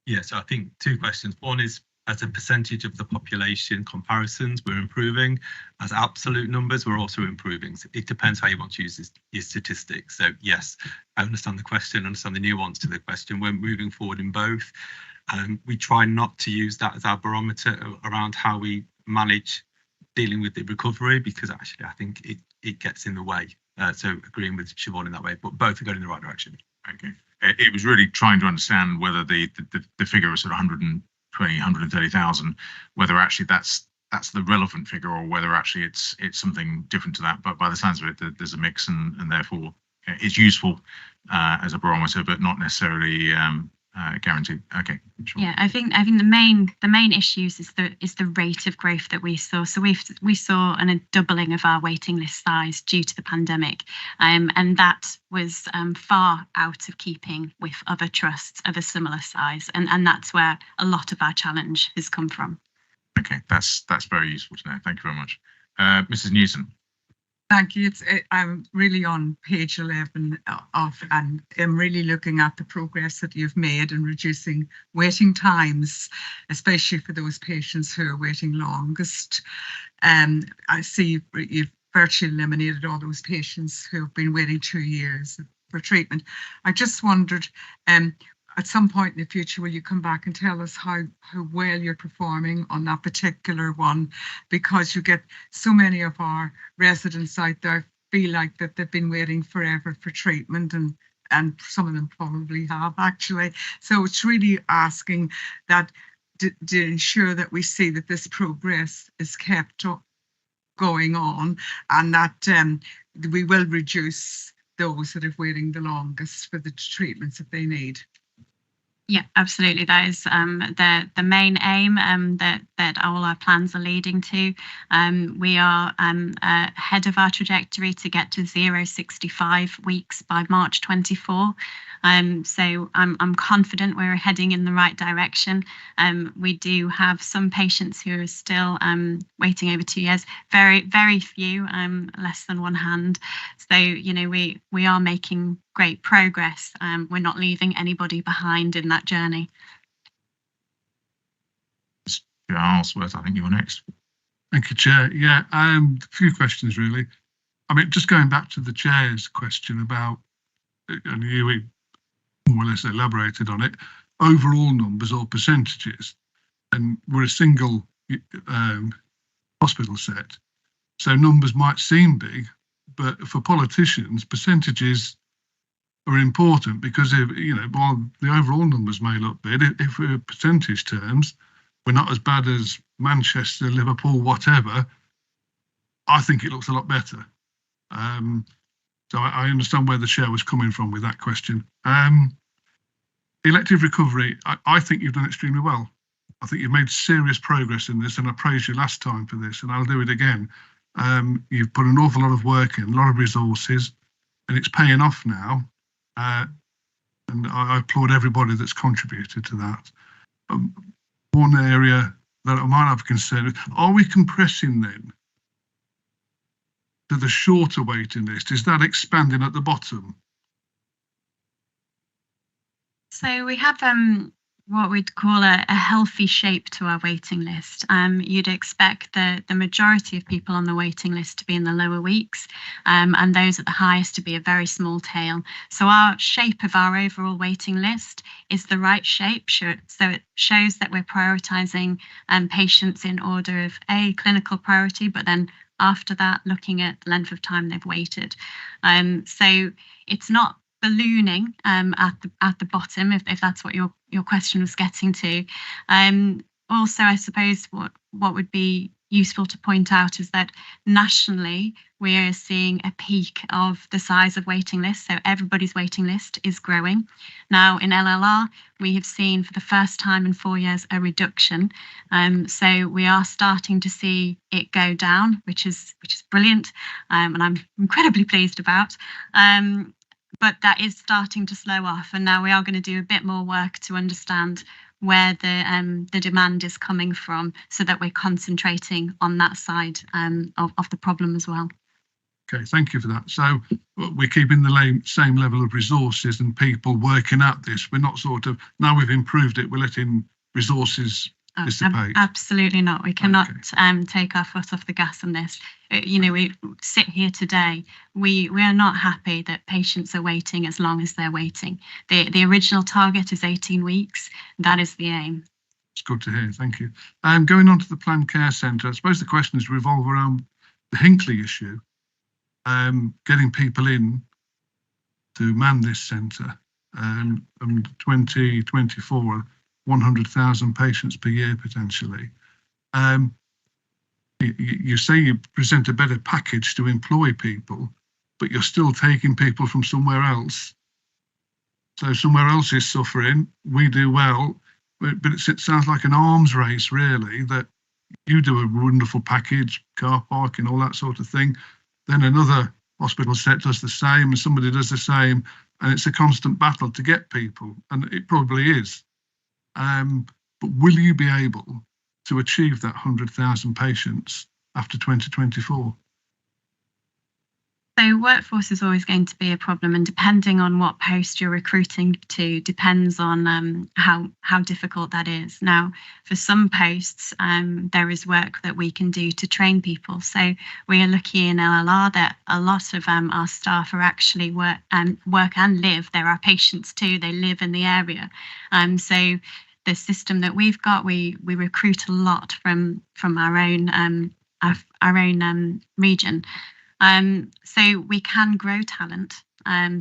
Yeah, so I think two questions. One is, as a percentage of the population comparisons, we're improving. As absolute numbers, we're also improving. So it depends how you want to use your statistics. So yes, I understand the question, understand the nuance to the question. We're moving forward in both. We try not to use that as our barometer around how we manage dealing with the recovery, because actually I think it gets in the way. So agreeing with Siobhan in that way, but both are going in the right direction. Okay. It was really trying to understand whether the figure of sort of 120, 130,000, whether actually that's the relevant figure, or whether actually it's something different to that. But by the sounds of it, there's a mix, and therefore it's useful as a barometer, but not necessarily guaranteed. Okay, sure. Yeah, I think the main issues is the rate of growth that we saw. So we saw a doubling of our waiting list size due to the pandemic, and that was far out of keeping with other trusts of a similar size, and that's where a lot of our challenge has come from. Okay, that's very useful to know. Thank you very much, Mrs. Newton. Thank you. I'm really on page 11 and I'm really looking at the progress that you've made in reducing waiting times, especially for those patients who are waiting longest. I see you've virtually eliminated all those patients who have been waiting 2 years for treatment. I just wondered, at some point in the future, will you come back and tell us how well you're performing on that particular one? Because you get so many of our residents out there feel like that they've been waiting forever for treatment, and some of them probably have actually. So it's really asking that to ensure that we see that this progress is kept going on, and that we will reduce those that are waiting the longest for the treatments that they need. Yeah, absolutely. That is the main aim that all our plans are leading to. We are ahead of our trajectory to get to 0-65 weeks by March 24. So I'm confident we're heading in the right direction. We do have some patients who are still waiting over 2 years. Very few, less than one hand. So we are making great progress. We're not leaving anybody behind in that journey. Aylesworth, I think you're next. Thank you, Chair. Yeah, a few questions really. I mean, just going back to the Chair's question about, and you more or less elaborated on it, overall numbers or percentages, and we're a single hospital set, so numbers might seem big, but for politicians, percentages are important, because if while the overall numbers may look big, if we're percentage terms, we're not as bad as Manchester, Liverpool, whatever. I think it looks a lot better. So I understand where the Chair was coming from with that question. Elective recovery, I think you've done extremely well. I think you've made serious progress in this, and I praised you last time for this, and I'll do it again. You've put an awful lot of work in, a lot of resources, and it's paying off now. And I applaud everybody that's contributed to that. One area that I might have concern, are we compressing then to the shorter waiting list? Is that expanding at the bottom? So we have what we'd call a healthy shape to our waiting list. You'd expect the majority of people on the waiting list to be in the lower weeks, and those at the highest to be a very small tail. So our shape of our overall waiting list is the right shape. So it shows that we're prioritising patients in order of clinical priority, but then after that, looking at the length of time they've waited. So it's not ballooning at the bottom, if that's what your question was getting to. Also, I suppose what would be useful to point out is that nationally we are seeing a peak of the size of waiting lists. So everybody's waiting list is growing. Now in LLR, we have seen for the first time in 4 years a reduction. So we are starting to see it go down, which is brilliant, and I'm incredibly pleased about. But that is starting to slow off, and now we are going to do a bit more work to understand where the demand is coming from, so that we're concentrating on that side of the problem as well. Okay, thank you for that. So we're keeping the same level of resources and people working at this. We're not sort of, now we've improved it, we're letting resources dissipate. Absolutely not. We cannot take our foot off the gas on this. You know, we sit here today, we are not happy that patients are waiting as long as they're waiting. The original target is 18 weeks. That is the aim. It's good to hear, thank you. Going on to the planned care centre, I suppose the questions revolve around the Hinckley issue. Getting people in to man this centre, and 2024, 100,000 patients per year potentially. You say you present a better package to employ people, but you're still taking people from somewhere else. So somewhere else is suffering, we do well, but it sounds like an arms race really, that you do a wonderful package, car parking, all that sort of thing. Then another hospital set does the same, and somebody does the same, and it's a constant battle to get people, and it probably is. But will you be able to achieve that 100,000 patients after 2024? So workforce is always going to be a problem, and depending on what post you're recruiting to depends on how difficult that is. Now, for some posts, there is work that we can do to train people. So we are lucky in LLR that a lot of our staff are actually work and live. There are patients too. They live in the area. So the system that we've got, we recruit a lot from our own region. So we can grow talent.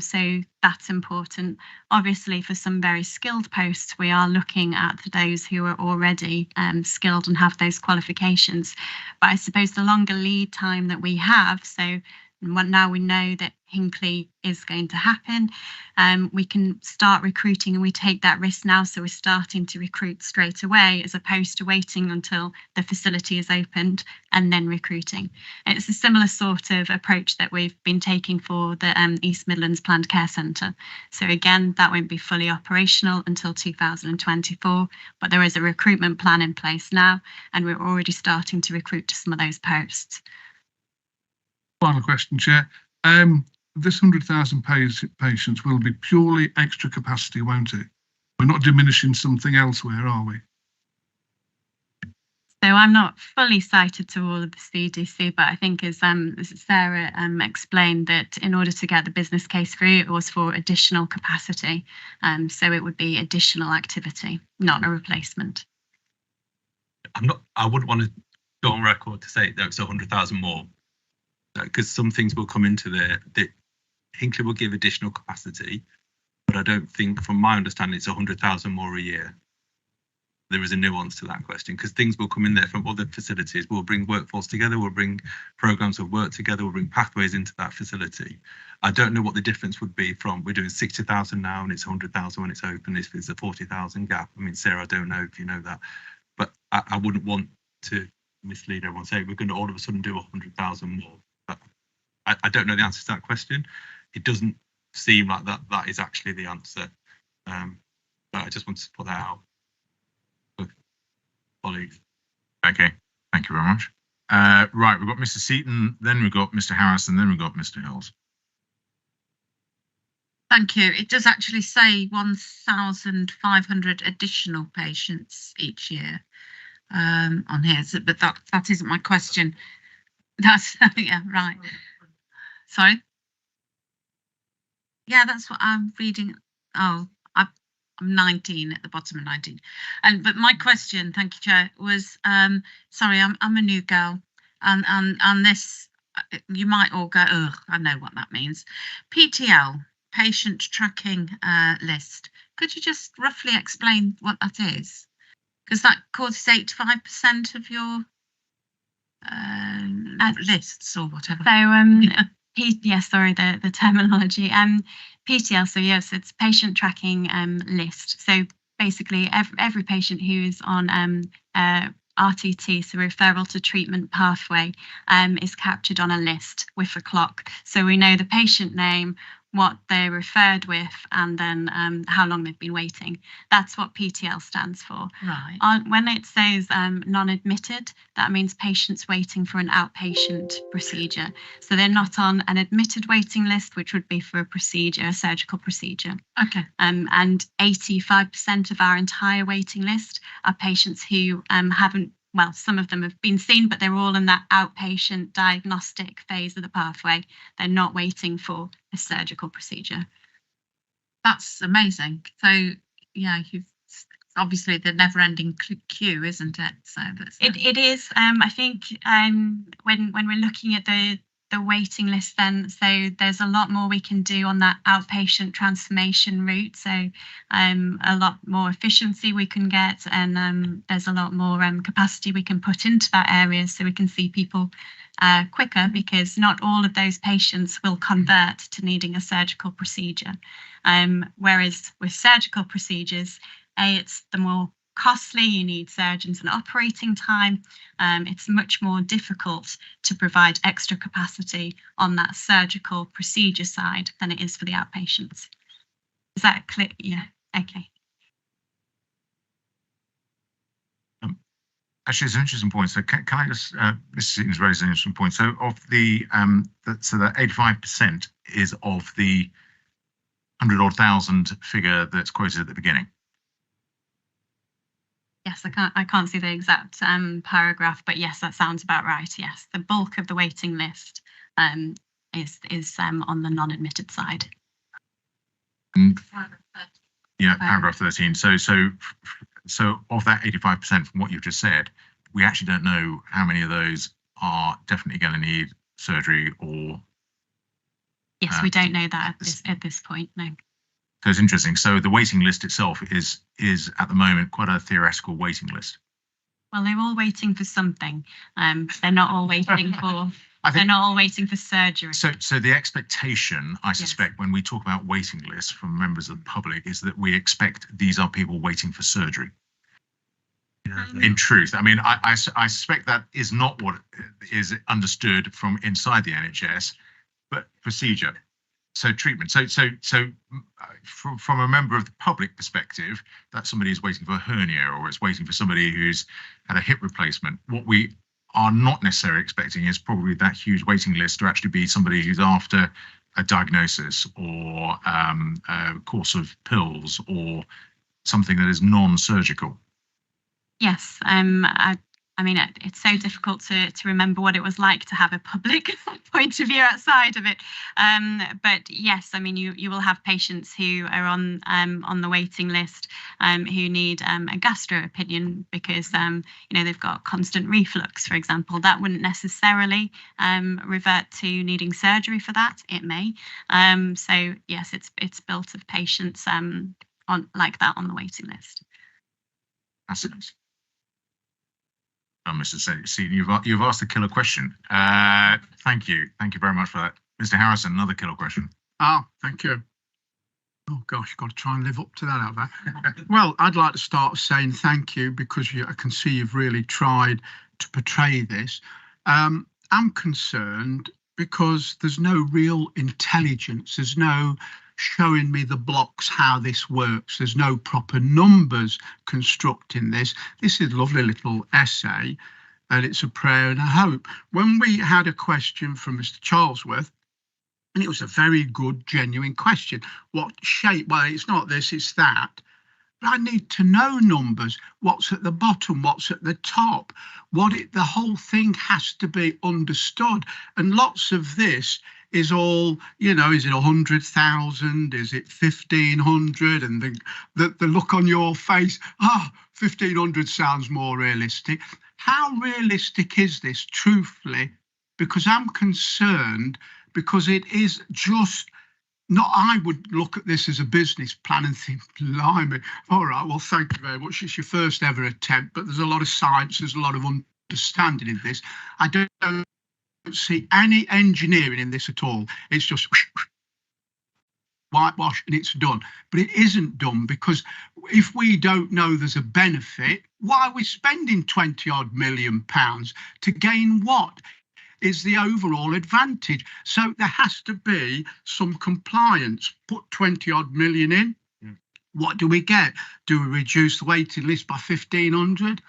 So that's important. Obviously, for some very skilled posts, we are looking at those who are already skilled and have those qualifications. But I suppose the longer lead time that we have, so now we know that Hinckley is going to happen, we can start recruiting, and we take that risk now. So we're starting to recruit straight away, as opposed to waiting until the facility is opened and then recruiting. And it's a similar sort of approach that we've been taking for the East Midlands Planned Care Centre. So again, that won't be fully operational until 2024, but there is a recruitment plan in place now, and we're already starting to recruit to some of those posts. Final question, Chair. This 100,000 patients will be purely extra capacity, won't it? We're not diminishing something elsewhere, are we? So I'm not fully cited to all of the CDC, but I think as Sarah explained, that in order to get the business case through, it was for additional capacity. So it would be additional activity, not a replacement. I wouldn't want to go on record to say that it's 100,000 more, because some things will come into there that Hinckley will give additional capacity, but I don't think, from my understanding, it's 100,000 more a year. There is a nuance to that question, because things will come in there from other facilities. We'll bring workforce together, we'll bring programs of work together, we'll bring pathways into that facility. I don't know what the difference would be from, we're doing 60,000 now and it's 100,000 when it's open, if there's a 40,000 gap. I mean, Sarah, I don't know if you know that, but I wouldn't want to mislead everyone, say we're going to all of a sudden do 100,000 more. But I don't know the answer to that question. It doesn't seem like that is actually the answer. But I just wanted to put that out with colleagues. Okay, thank you very much. Right, we've got Mr. Seaton, then we've got Mr. Harris, and then we've got Mr. Hills. Thank you. It does actually say 1,500 additional patients each year on here, so, but that isn't my question. That's yeah, right. Sorry. Yeah, that's what I'm reading. Oh, I'm 19 at the bottom of 19. But my question, thank you, Chair, was sorry, I'm a new girl, and this, you might all go, ugh, I know what that means. PTL, patient tracking list. Could you just roughly explain what that is? Because that causes 85% of your lists or whatever. So sorry, the terminology. PTL, so yes, it's patient tracking list. So basically every patient who is on RTT, so referral to treatment pathway, is captured on a list with a clock. So we know the patient name, what they're referred with, and then how long they've been waiting. That's what PTL stands for. Right. When it says non-admitted, that means patients waiting for an outpatient procedure. So they're not on an admitted waiting list, which would be for a procedure, a surgical procedure. Okay. And 85% of our entire waiting list are patients who haven't, well, some of them have been seen, but they're all in that outpatient diagnostic phase of the pathway. They're not waiting for a surgical procedure. That's amazing. So yeah, you've obviously the never-ending queue, isn't it? So that's it is. I think when we're looking at the waiting list, then so there's a lot more we can do on that outpatient transformation route. So a lot more efficiency we can get, and there's a lot more capacity we can put into that area, so we can see people quicker, because not all of those patients will convert to needing a surgical procedure. Whereas with surgical procedures, it's the more costly, you need surgeons and operating time. It's much more difficult to provide extra capacity on that surgical procedure side than it is for the outpatients. Is that clear? Yeah, okay. Actually, it's an interesting point. So can I just, this seems raising an interesting point. So of the, so that 85% is of the 100-odd thousand figure that's quoted at the beginning. Yes, I can't see the exact paragraph, but yes, that sounds about right. Yes, the bulk of the waiting list is on the non-admitted side. And, yeah, paragraph 13. So of that 85%, from what you've just said, we actually don't know how many of those are definitely going to need surgery or. Yes, we don't know that at this point, no. So it's interesting. So the waiting list itself is at the moment quite a theoretical waiting list. Well, they're all waiting for something. They're not all waiting for. They're not all waiting for surgery. So the expectation, I suspect, when we talk about waiting lists from members of the public, is that we expect these are people waiting for surgery. In truth, I mean, I suspect that is not what is understood from inside the NHS, but procedure. So treatment. So from a member of the public perspective, that somebody is waiting for a hernia or is waiting for somebody who's had a hip replacement. What we are not necessarily expecting is probably that huge waiting list to actually be somebody who's after a diagnosis or a course of pills or something that is non-surgical. Yes, I mean, it's so difficult to remember what it was like to have a public point of view outside of it. But yes, I mean, you will have patients who are on the waiting list who need a gastro opinion because they've got constant reflux, for example. That wouldn't necessarily revert to needing surgery for that. It may. So yes, it's built of patients on like that on the waiting list. Fascinating. Mr. Seaton, you've asked a killer question. Thank you very much for that. Mr. Harrison, another killer question. Thank you. Oh gosh, got to try and live up to that, have I? Well, I'd like to start saying thank you because I can see you've really tried to portray this. I'm concerned because there's no real intelligence. There's no showing me the blocks how this works. There's no proper numbers constructing this. This is a lovely little essay, and it's a prayer and a hope. When we had a question from Mr. Charlesworth, and it was a very good, genuine question. What shape? Well, it's not this, it's that. But I need to know numbers. What's at the bottom? What's at the top? The whole thing has to be understood. And lots of this is all, is it 100,000? Is it 1,500? And the look on your face, 1,500 sounds more realistic. How realistic is this, truthfully? Because I'm concerned, because it is just not. I would look at this as a business plan and think, blimey, all right, well, thank you very much. It's your first ever attempt, but there's a lot of science, there's a lot of understanding in this. I don't see any engineering in this at all. It's just whitewash and it's done. But it isn't done, because if we don't know there's a benefit, why are we spending 20 odd million pounds to gain what is the overall advantage? So there has to be some compliance. Put 20 odd million in. What do we get? Do we reduce the waiting list by 1,500?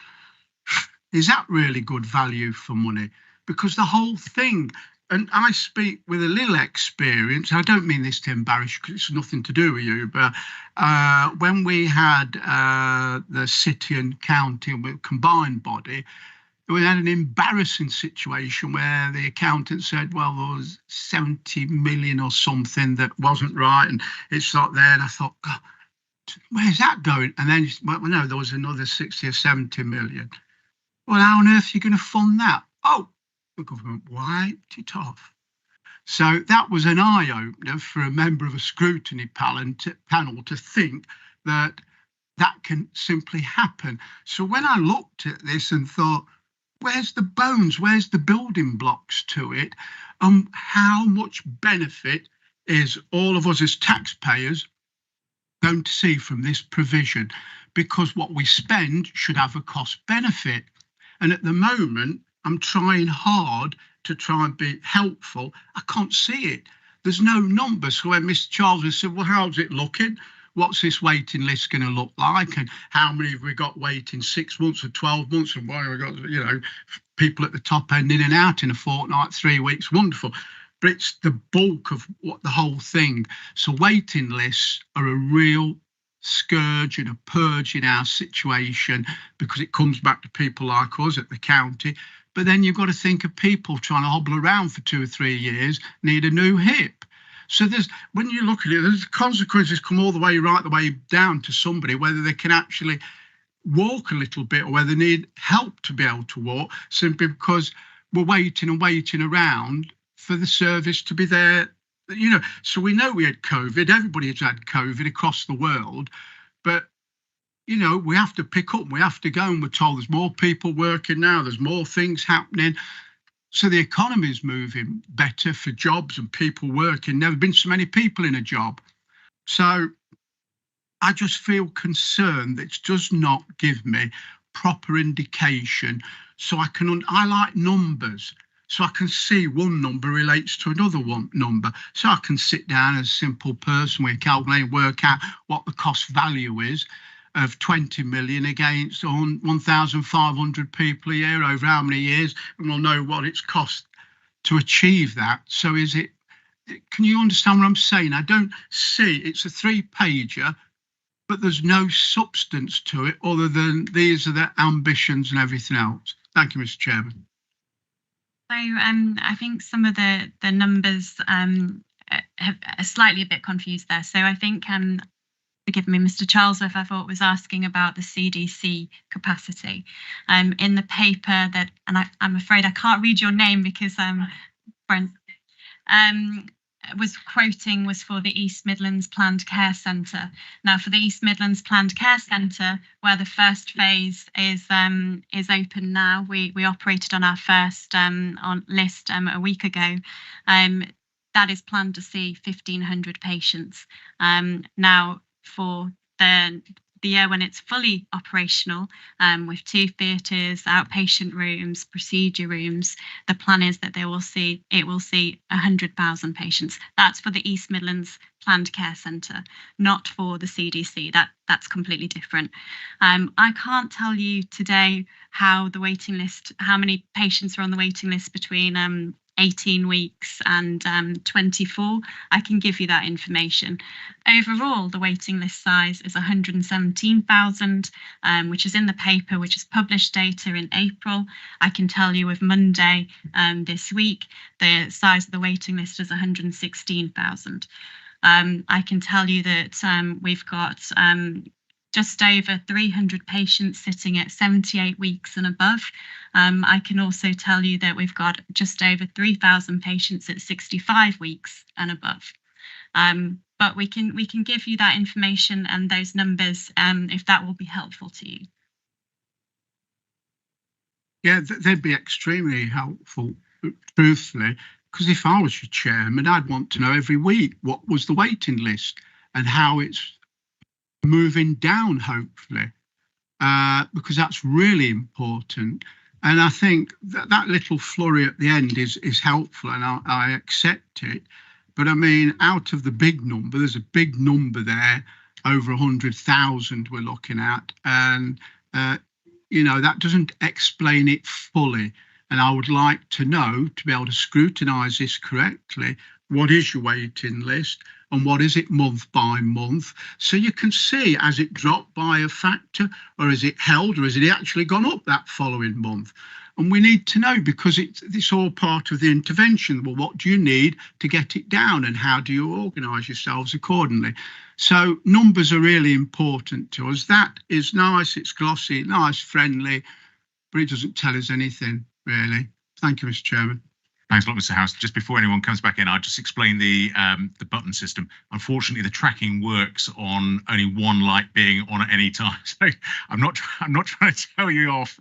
Is that really good value for money? Because the whole thing, and I speak with a little experience, I don't mean this to embarrass you because it's nothing to do with you, but when we had the city and county combined body, we had an embarrassing situation where the accountant said, well, there was 70 million or something that wasn't right, and it's not there. And I thought, God, where's that going? And then, well, no, there was another 60 or 70 million. Well, how on earth are you going to fund that? Oh, the government wiped it off. So that was an eye-opener for a member of a scrutiny panel to think that that can simply happen. So when I looked at this and thought, where's the bones? Where's the building blocks to it? How much benefit is all of us as taxpayers going to see from this provision? Because what we spend should have a cost benefit. And at the moment, I'm trying hard to try and be helpful. I can't see it. There's no numbers. So when Mr. Charles said, well, how's it looking? What's this waiting list going to look like? And how many have we got waiting 6 months or 12 months? And why have we got, you know, people at the top end in and out in a fortnight, 3 weeks? Wonderful. But it's the bulk of what the whole thing. So waiting lists are a real scourge and a purge in our situation, because it comes back to people like us at the county. But then you've got to think of people trying to hobble around for 2 or 3 years, need a new hip. So there's, when you look at it, there's consequences come all the way right the way down to somebody, whether they can actually walk a little bit or whether they need help to be able to walk, simply because we're waiting and waiting around for the service to be there. You know, so we know we had COVID, everybody has had COVID across the world, but you know, we have to pick up, we have to go, and we're told there's more people working now, there's more things happening. So the economy is moving better for jobs and people working. Never been so many people in a job. So I just feel concerned that it does not give me proper indication. So I like numbers. So I can see one number relates to another one number. So I can sit down as a simple person with a calculator and work out what the cost value is of 20 million against 1,500 people a year over how many years, and we'll know what it's cost to achieve that. So is it, can you understand what I'm saying? I don't see, it's a 3-pager, but there's no substance to it other than these are the ambitions and everything else. Thank you, Mr. Chairman. So I think some of the numbers are slightly a bit confused there. So I think, forgive me, Mr. Charlesworth, I thought was asking about the CDC capacity. In the paper that, and I'm afraid I can't read your name because Brent was quoting was for the East Midlands Planned Care Centre. Now, for the East Midlands Planned Care Centre, where the first phase is open now, we operated on our first on list a week ago. That is planned to see 1,500 patients. Now, for the year when it's fully operational, with 2 theatres, outpatient rooms, procedure rooms, the plan is that it will see 100,000 patients. That's for the East Midlands Planned Care Centre, not for the CDC. That's completely different. I can't tell you today how the waiting list, how many patients are on the waiting list between 18 weeks and 24. I can give you that information. Overall, the waiting list size is 117,000, which is in the paper, which is published data in April. I can tell you with Monday this week, the size of the waiting list is 116,000. I can tell you that we've got just over 300 patients sitting at 78 weeks and above. I can also tell you that we've got just over 3,000 patients at 65 weeks and above. But we can give you that information and those numbers if that will be helpful to you. Yeah, they'd be extremely helpful, truthfully, because if I was your chairman, I'd want to know every week what was the waiting list and how it's moving down, hopefully, because that's really important. And I think that little flurry at the end is helpful, and I accept it. But I mean, out of the big number, there's a big number there, over 100,000 we're looking at, and that doesn't explain it fully. And I would like to know, to be able to scrutinise this correctly, what is your waiting list and what is it month by month, so you can see, has it dropped by a factor, or is it held, or has it actually gone up that following month? And we need to know, because it's all part of the intervention. Well, what do you need to get it down, and how do you organise yourselves accordingly? So numbers are really important to us. That is nice, it's glossy, nice, friendly, but it doesn't tell us anything, really. Thank you, Mr. Chairman. Thanks a lot, Mr. House. Just before anyone comes back in, I'll just explain the button system. Unfortunately, the tracking works on only one light being on at any time. So I'm not trying to tell you off.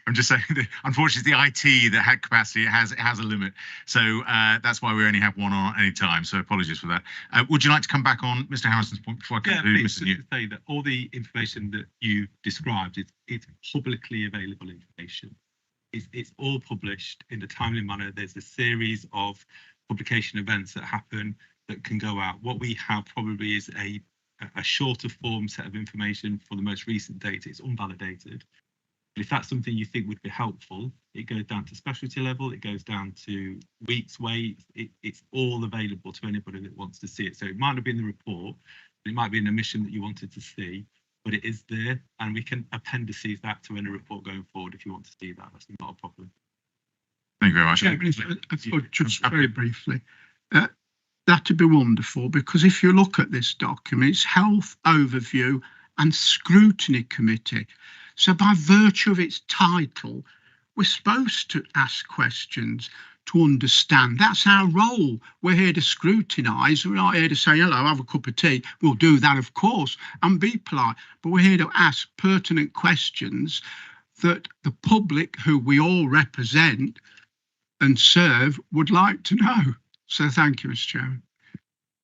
I'm just saying that unfortunately the IT that had capacity, it has a limit. So that's why we only have one on at any time. So apologies for that. Would you like to come back on Mr. Harrison's point before I come to Mrs. Newton? Say that all the information that you described it's publicly available information. It's all published in a timely manner. There's a series of publication events that happen that can go out. What we have probably is a shorter form set of information for the most recent data. It's unvalidated. But if that's something you think would be helpful, it goes down to specialty level, it goes down to weeks wait. It's all available to anybody that wants to see it. So it might not be in the report, but it might be an omission that you wanted to see, but it is there, and we can appendices that to any report going forward if you want to see that. That's not a problem. Thank you very much. Yeah, just very briefly, that'd be wonderful, because if you look at this document, it's health overview and scrutiny committee. So by virtue of its title, we're supposed to ask questions to understand. That's our role. We're here to scrutinise. We're not here to say, hello, have a cup of tea. We'll do that, of course, and be polite. But we're here to ask pertinent questions that the public, who we all represent and serve, would like to know. So thank you, Mr. Chairman.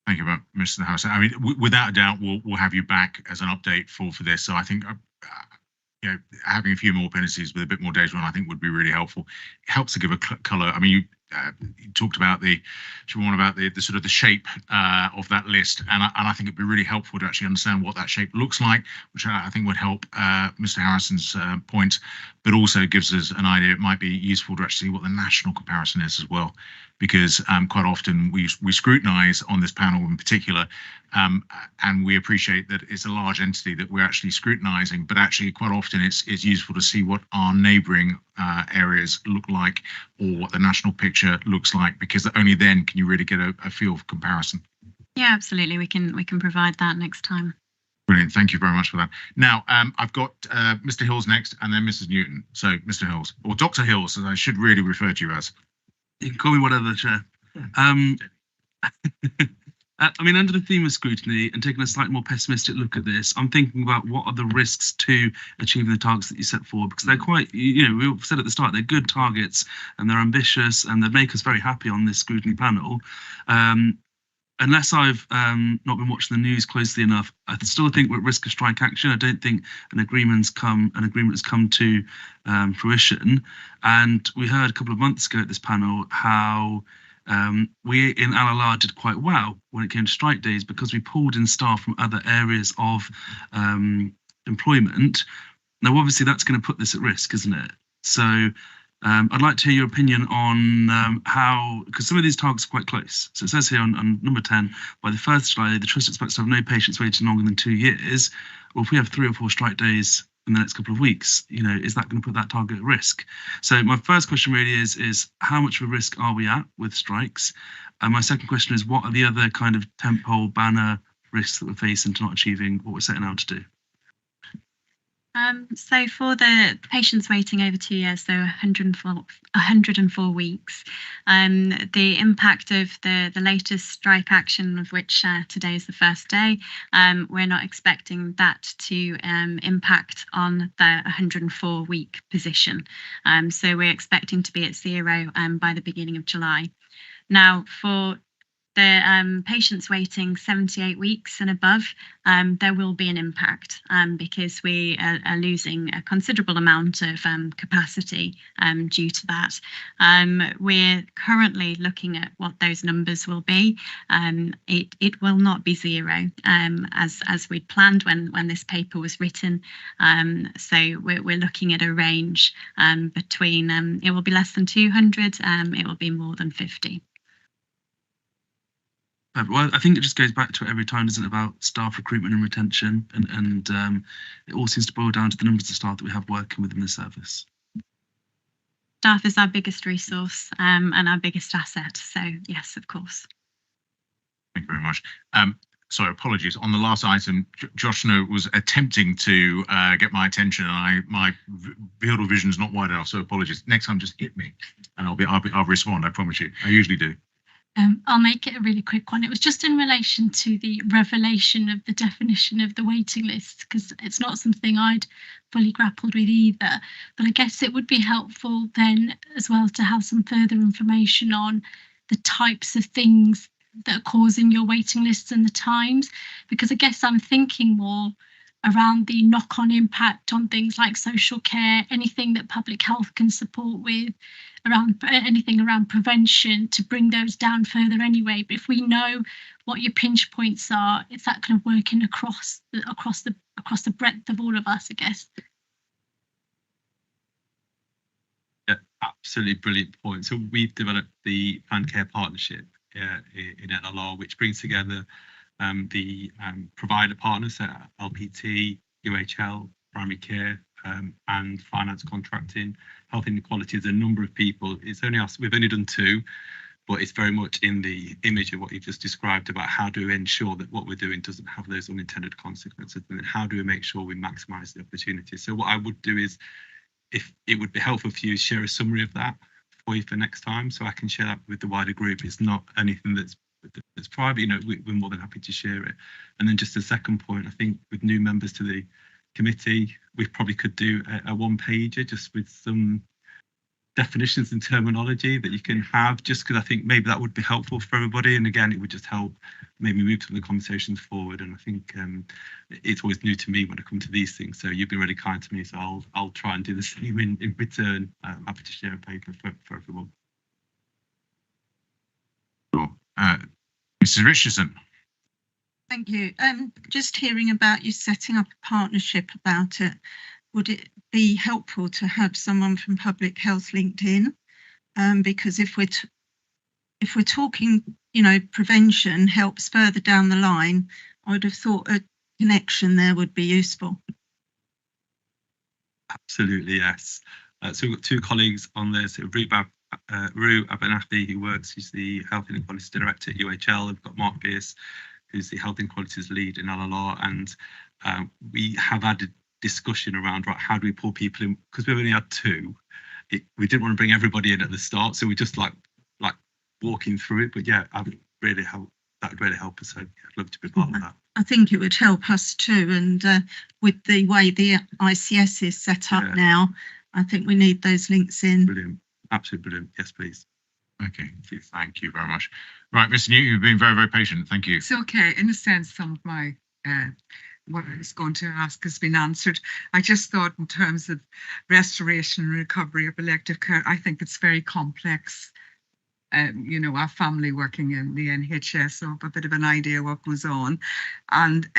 Thank you, Mr. House. I mean, without a doubt, we'll have you back as an update for this. So I think having a few more appendices with a bit more data on, I think, would be really helpful. It helps to give a colour. I mean, you talked about the sort of the shape of that list, and I think it'd be really helpful to actually understand what that shape looks like, which I think would help Mr. Harrison's point, but also gives us an idea. It might be useful to actually see what the national comparison is as well, because quite often we scrutinise on this panel in particular, and we appreciate that it's a large entity that we're actually scrutinising, but actually quite often it's useful to see what our neighbouring areas look like, or what the national picture looks like, because only then can you really get a feel of comparison. Yeah, absolutely. We can provide that next time. Brilliant. Thank you very much for that. Now, I've got Mr. Hills next, and then Mrs. Newton. So Mr. Hills, or Dr. Hills, as I should really refer to you as. You can call me whatever, Chair. I mean, under the theme of scrutiny and taking a slightly more pessimistic look at this, I'm thinking about what are the risks to achieving the targets that you set forward, because they're quite, we said at the start, they're good targets and they're ambitious and they make us very happy on this scrutiny panel. Unless I've not been watching the news closely enough, I still think we're at risk of strike action. I don't think an agreement has come to fruition. And we heard a couple of months ago at this panel how we in LLR did quite well when it came to strike days, because we pulled in staff from other areas of employment. Now, obviously, that's going to put this at risk, isn't it? So I'd like to hear your opinion on how, because some of these targets are quite close. So it says here on number 10, by the 1st of July, the Trust expects to have no patients waiting longer than 2 years. Well, if we have 3 or 4 strike days in the next couple of weeks, is that going to put that target at risk? So my first question really is how much of a risk are we at with strikes? And my second question is, what are the other kind of tentpole banner risks that we're facing to not achieving what we're setting out to do? So for the patients waiting over 2 years, so 104 weeks, the impact of the latest strike action, of which today is the first day, we're not expecting that to impact on the 104-week position. So we're expecting to be at 0 by the beginning of July. Now, for the patients waiting 78 weeks and above, there will be an impact because we are losing a considerable amount of capacity due to that. We're currently looking at what those numbers will be. It will not be 0 as we'd planned when this paper was written. So we're looking at a range between, it will be less than 200, it will be more than 50. Well, I think it just goes back to it every time, doesn't it, about staff recruitment and retention, and it all seems to boil down to the numbers of staff that we have working within the service. Staff is our biggest resource and our biggest asset. So yes, of course. Thank you very much. Sorry, apologies. On the last item, Joshna was attempting to get my attention, and my field of vision is not wide enough. So apologies. Next time, just hit me, and I'll respond. I promise you. I usually do. I'll make it a really quick one. It was just in relation to the revelation of the definition of the waiting list, because it's not something I'd fully grappled with either. But I guess it would be helpful then as well to have some further information on the types of things that are causing your waiting lists and the times, because I guess I'm thinking more around the knock-on impact on things like social care, anything that public health can support with, around anything around prevention to bring those down further anyway. But if we know what your pinch points are, it's that kind of working across the breadth of all of us, I guess. Yeah, absolutely brilliant point. So we've developed the Planned Care Partnership in LLR, which brings together the provider partners, so LPT, UHL, primary care, and finance contracting, health inequalities, a number of people. It's only us, we've only done 2, but it's very much in the image of what you just described about how do we ensure that what we're doing doesn't have those unintended consequences, and then how do we make sure we maximise the opportunity. So what I would do is, if it would be helpful for you, share a summary of that for you for next time, so I can share that with the wider group. It's not anything that's private, you know, we're more than happy to share it. And then just a second point, I think with new members to the committee, we probably could do a one-pager just with some definitions and terminology that you can have, just because I think maybe that would be helpful for everybody. And again, it would just help maybe move some of the conversations forward. And I think it's always new to me when I come to these things. So you've been really kind to me, so I'll try and do the same in return. I'm happy to share a paper for everyone. Sure. Mrs. Richardson. Thank you. Just hearing about you setting up a partnership about it, would it be helpful to have someone from Public Health linked in? Because if we're talking, you know, prevention helps further down the line, I would have thought a connection there would be useful. Absolutely, yes. So we've got 2 colleagues on there. So Rue Abernathy, who works, he's the Health Inequalities Director at UHL. We've got Mark Pierce, who's the Health Inequalities Lead in LLR, and we have had a discussion around, right, how do we pull people in, because we've only had 2. We didn't want to bring everybody in at the start, so we just like walking through it. But yeah, that would really help us. So yeah, I'd love to be part of that. I think it would help us too, and with the way the ICS is set up now, I think we need those links in. Brilliant. Absolutely brilliant. Yes, please. Okay, thank you very much. Right, Mr. New, you've been very, very patient. Thank you. It's okay. In a sense, some of my what I was going to ask has been answered. I just thought in terms of restoration and recovery of elective care, I think it's very complex. You know, our family working in the NHS, so a bit of an idea what goes on. And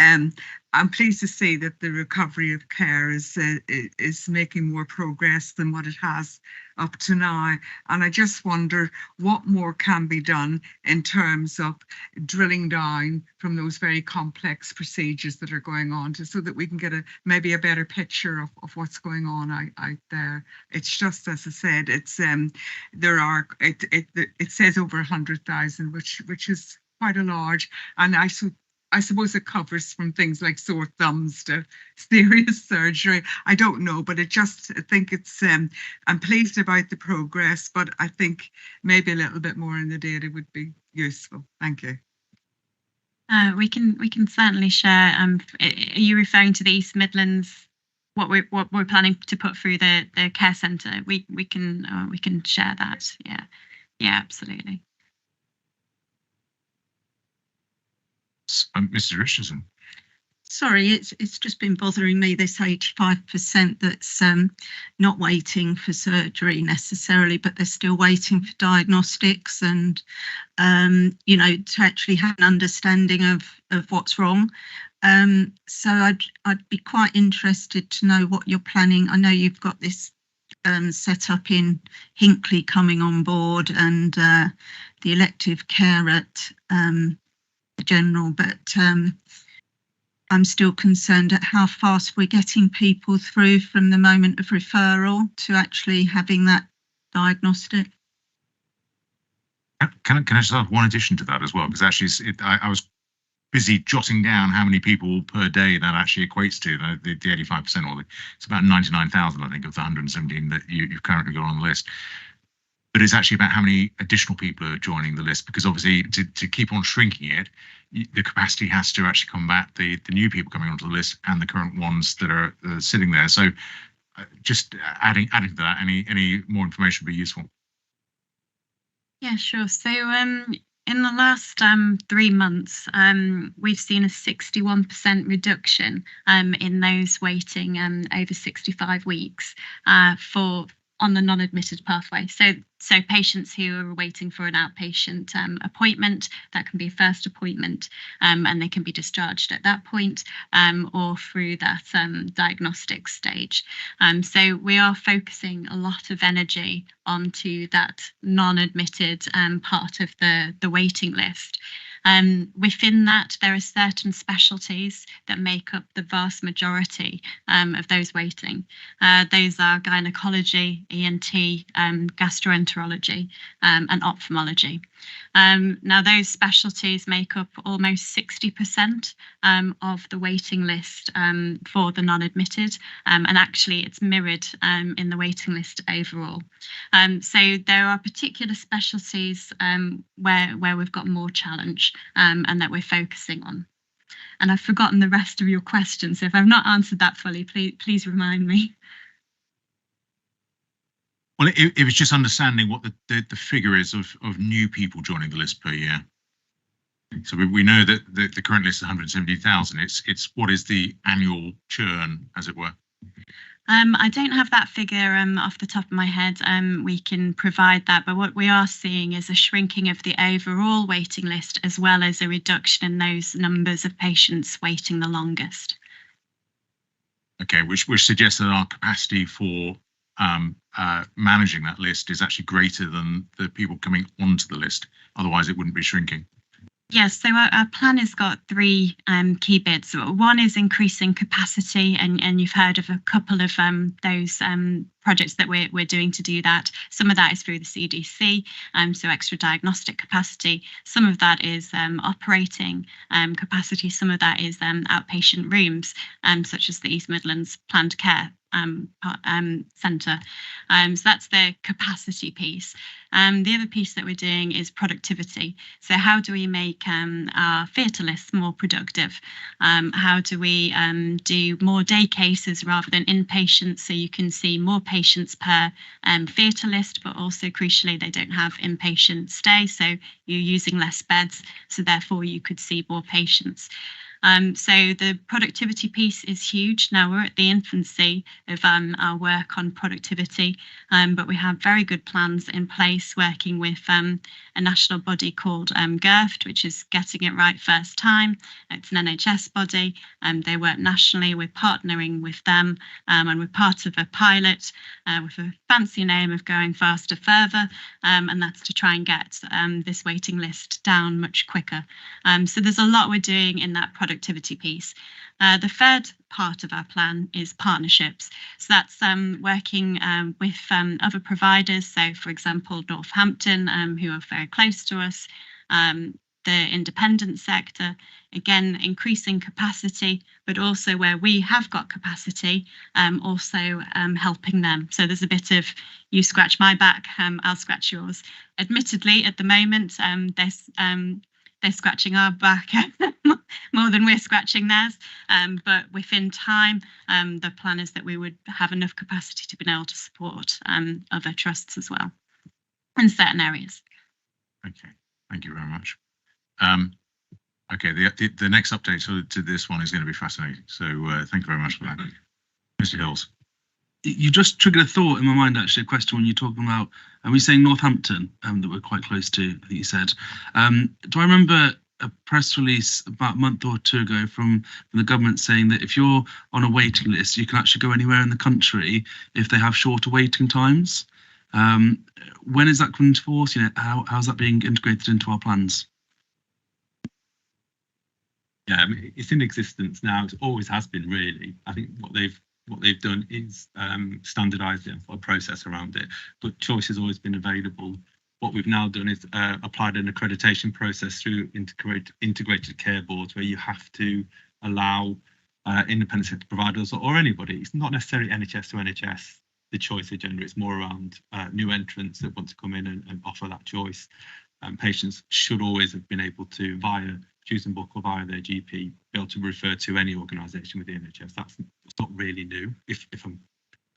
I'm pleased to see that the recovery of care is making more progress than what it has up to now. And I just wonder what more can be done in terms of drilling down from those very complex procedures that are going on, so that we can get maybe a better picture of what's going on out there. It's just, as I said, it's it says over 100,000, which is quite a large, and I suppose it covers from things like sore thumbs to serious surgery. I don't know, but I think it's, I'm pleased about the progress, but I think maybe a little bit more in the data would be useful. Thank you. We can certainly share. Are you referring to the East Midlands? What we're planning to put through the care centre? We can share that. Yeah, absolutely. Mrs. Richardson. Sorry, it's just been bothering me, this 85% that's not waiting for surgery necessarily, but they're still waiting for diagnostics and, you know, to actually have an understanding of what's wrong. So I'd be quite interested to know what you're planning. I know you've got this set up in Hinckley coming on board and the elective care at General, but I'm still concerned at how fast we're getting people through from the moment of referral to actually having that diagnostic. Can I just add one addition to that as well? Because actually, I was busy jotting down how many people per day that actually equates to, the 85%, or it's about 99,000, I think, of the 117 that you've currently got on the list. But it's actually about how many additional people are joining the list, because obviously to keep on shrinking it, the capacity has to actually combat the new people coming onto the list and the current ones that are sitting there. So just adding to that, any more information would be useful. Yeah, sure. So in the last 3 months, we've seen a 61% reduction in those waiting over 65 weeks on the non-admitted pathway. So patients who are waiting for an outpatient appointment, that can be a first appointment, and they can be discharged at that point, or through that diagnostic stage. So we are focusing a lot of energy onto that non-admitted part of the waiting list. Within that, there are certain specialties that make up the vast majority of those waiting. Those are gynecology, ENT, gastroenterology, and ophthalmology. Now, those specialties make up almost 60% of the waiting list for the non-admitted, and actually it's mirrored in the waiting list overall. So there are particular specialties where we've got more challenge and that we're focusing on. And I've forgotten the rest of your question, so if I've not answered that fully, please remind me. Well, it was just understanding what the figure is of new people joining the list per year. So we know that the current list is 170,000. It's what is the annual churn, as it were? I don't have that figure off the top of my head. We can provide that, but what we are seeing is a shrinking of the overall waiting list, as well as a reduction in those numbers of patients waiting the longest. Okay, which suggests that our capacity for managing that list is actually greater than the people coming onto the list. Otherwise, it wouldn't be shrinking. Yes, so our plan has got 3 key bits. One is increasing capacity, and you've heard of a couple of those projects that we're doing to do that. Some of that is through the CDC, so extra diagnostic capacity. Some of that is operating capacity. Some of that is outpatient rooms, such as the East Midlands Planned Care centre. So that's the capacity piece. The other piece that we're doing is productivity. So how do we make our theatre lists more productive? How do we do more day cases rather than inpatients, so you can see more patients per theatre list, but also crucially they don't have inpatient stay, so you're using less beds, so therefore you could see more patients. So the productivity piece is huge. Now we're at the infancy of our work on productivity, but we have very good plans in place, working with a national body called GIRFT, which is Getting It Right First Time. It's an NHS body. They work nationally. We're partnering with them, and we're part of a pilot with a fancy name of Going Faster Further, and that's to try and get this waiting list down much quicker. So there's a lot we're doing in that productivity piece. The third part of our plan is partnerships. So that's working with other providers. So, for example, Northampton, who are very close to us, the independent sector, again, increasing capacity, but also where we have got capacity, also helping them. So there's a bit of you scratch my back, I'll scratch yours. Admittedly, at the moment, they're scratching our back more than we're scratching theirs. But within time, the plan is that we would have enough capacity to be able to support other trusts as well in certain areas. Okay, thank you very much. Okay, the next update to this one is going to be fascinating. So thank you very much for that. Mr. Hills. You just triggered a thought in my mind, actually, a question when you're talking about, are we saying Northampton, that we're quite close to, I think you said. Do I remember a press release about a month or two ago from the government saying that if you're on a waiting list, you can actually go anywhere in the country if they have shorter waiting times? When is that coming to force? You know, how's that being integrated into our plans? Yeah, I mean, it's in existence now. It always has been, really. I think what they've done is standardised the process around it, but choice has always been available. What we've now done is applied an accreditation process through integrated care boards, where you have to allow independent sector providers or anybody. It's not necessarily NHS to NHS, the choice agenda. It's more around new entrants that want to come in and offer that choice. Patients should always have been able to, via choose and book or via their GP, be able to refer to any organisation within NHS. That's not really new. If I'm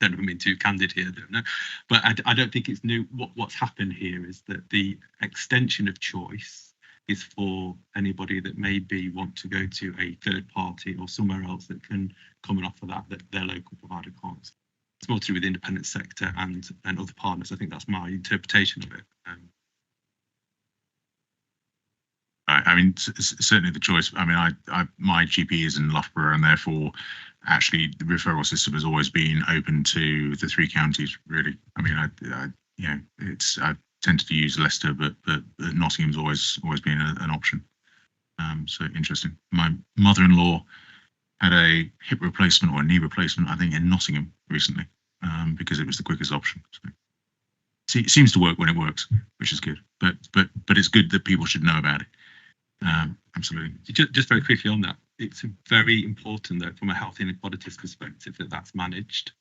don't know if I'm being too candid here, I don't know. But I don't think it's new. What's happened here is that the extension of choice is for anybody that maybe want to go to a third party or somewhere else that can come and offer that their local provider can't. It's more to do with the independent sector and other partners. I think that's my interpretation of it. I mean, certainly the choice. I mean, my GP is in Loughborough, and therefore, actually, the referral system has always been open to the 3 counties. Really, I mean, I tended to use Leicester, but Nottingham's always been an option. So interesting. My mother-in-law had a hip replacement or a knee replacement, I think, in Nottingham recently, because it was the quickest option. So it seems to work when it works, which is good. But it's good that people should know about it. Absolutely. Just very quickly on that, it's very important that from a health inequalities perspective that's managed,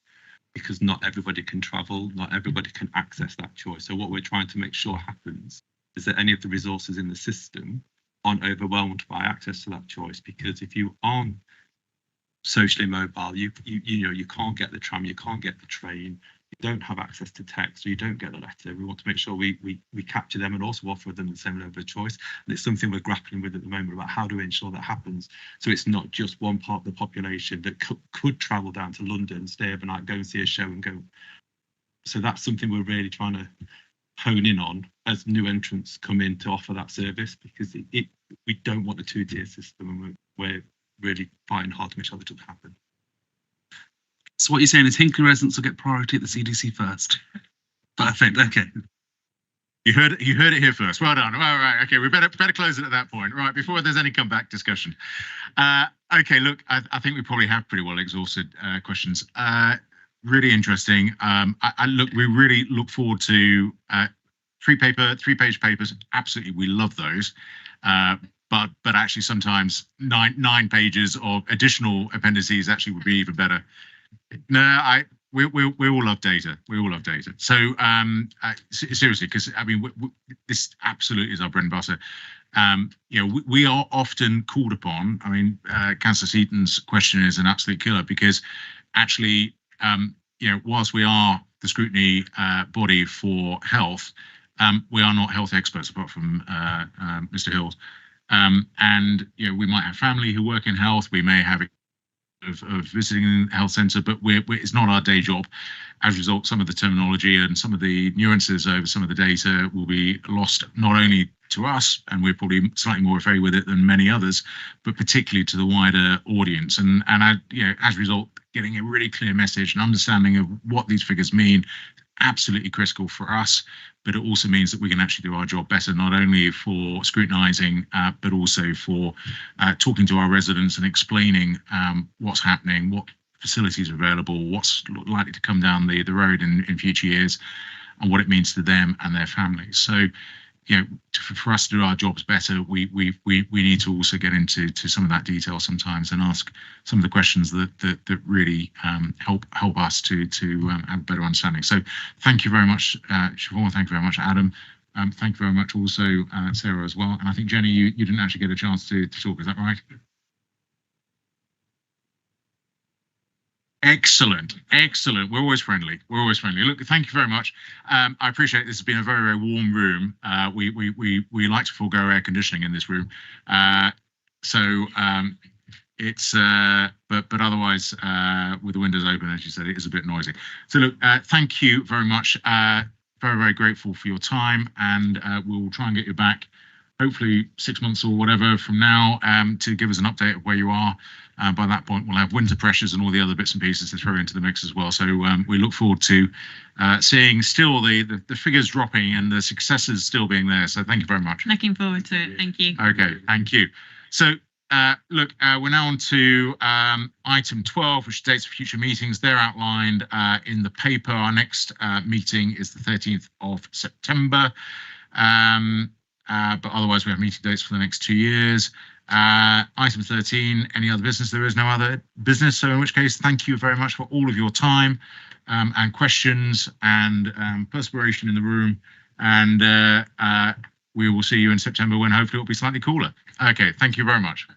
because not everybody can travel, not everybody can access that choice. So what we're trying to make sure happens is that any of the resources in the system aren't overwhelmed by access to that choice, because if you aren't socially mobile, you can't get the tram, you can't get the train, you don't have access to text, or you don't get the letter. We want to make sure we capture them and also offer them the same level of choice. And it's something we're grappling with at the moment about how do we ensure that happens. So it's not just one part of the population that could travel down to London, stay overnight, go and see a show and go. So that's something we're really trying to hone in on as new entrants come in to offer that service, because we don't want a 2-tier system, and we're really fighting hard to make sure that doesn't happen. So what you're saying is Hinckley residents will get priority at the CDC first. Perfect. Okay. You heard it here first. Well done. All right. Okay. We better close it at that point. Right. Before there's any comeback discussion. Okay. Look, I think we probably have pretty well exhausted questions. Really interesting. We really look forward to 3-page papers. Absolutely. We love those. But actually sometimes nine pages of additional appendices actually would be even better. No, we all love data. We all love data. So seriously, because I mean, this absolutely is our bread and butter. We are often called upon. I mean, Councillor Seaton's question is an absolute killer, because actually, whilst we are the scrutiny body for health, we are not health experts apart from Mr. Hills. And we might have family who work in health. We may have of visiting in the health centre, but it's not our day job. As a result, some of the terminology and some of the nuances over some of the data will be lost, not only to us, and we're probably slightly more familiar with it than many others, but particularly to the wider audience. And as a result, getting a really clear message and understanding of what these figures mean, absolutely critical for us. But it also means that we can actually do our job better, not only for scrutinising, but also for talking to our residents and explaining what's happening, what facilities are available, what's likely to come down the road in future years, and what it means to them and their families. So for us to do our jobs better, we need to also get into some of that detail sometimes and ask some of the questions that really help us to have a better understanding. So thank you very much, Siobhan. Thank you very much, Adam. Thank you very much also, Sarah, as well. And I think, Jenny, you didn't actually get a chance to talk, is that right? Excellent. We're always friendly. Look, thank you very much. I appreciate this has been a very, very warm room. We like to forego air conditioning in this room. It's but otherwise with the windows open, as you said, it is a bit noisy. So look, thank you very much. Very, very grateful for your time, and we'll try and get you back hopefully 6 months or whatever from now to give us an update of where you are. By that point, we'll have winter pressures and all the other bits and pieces to throw into the mix as well. So we look forward to seeing still the figures dropping and the successes still being there. So thank you very much. Looking forward to it. Thank you. Okay, thank you. So look, we're now on to item 12, which is dates for future meetings. They're outlined in the paper. Our next meeting is the 13th of September. But otherwise, we have meeting dates for the next 2 years. Item 13, any other business? There is no other business. So in which case, thank you very much for all of your time and questions and perspiration in the room. And we will see you in September when hopefully it'll be slightly cooler. Okay, thank you very much.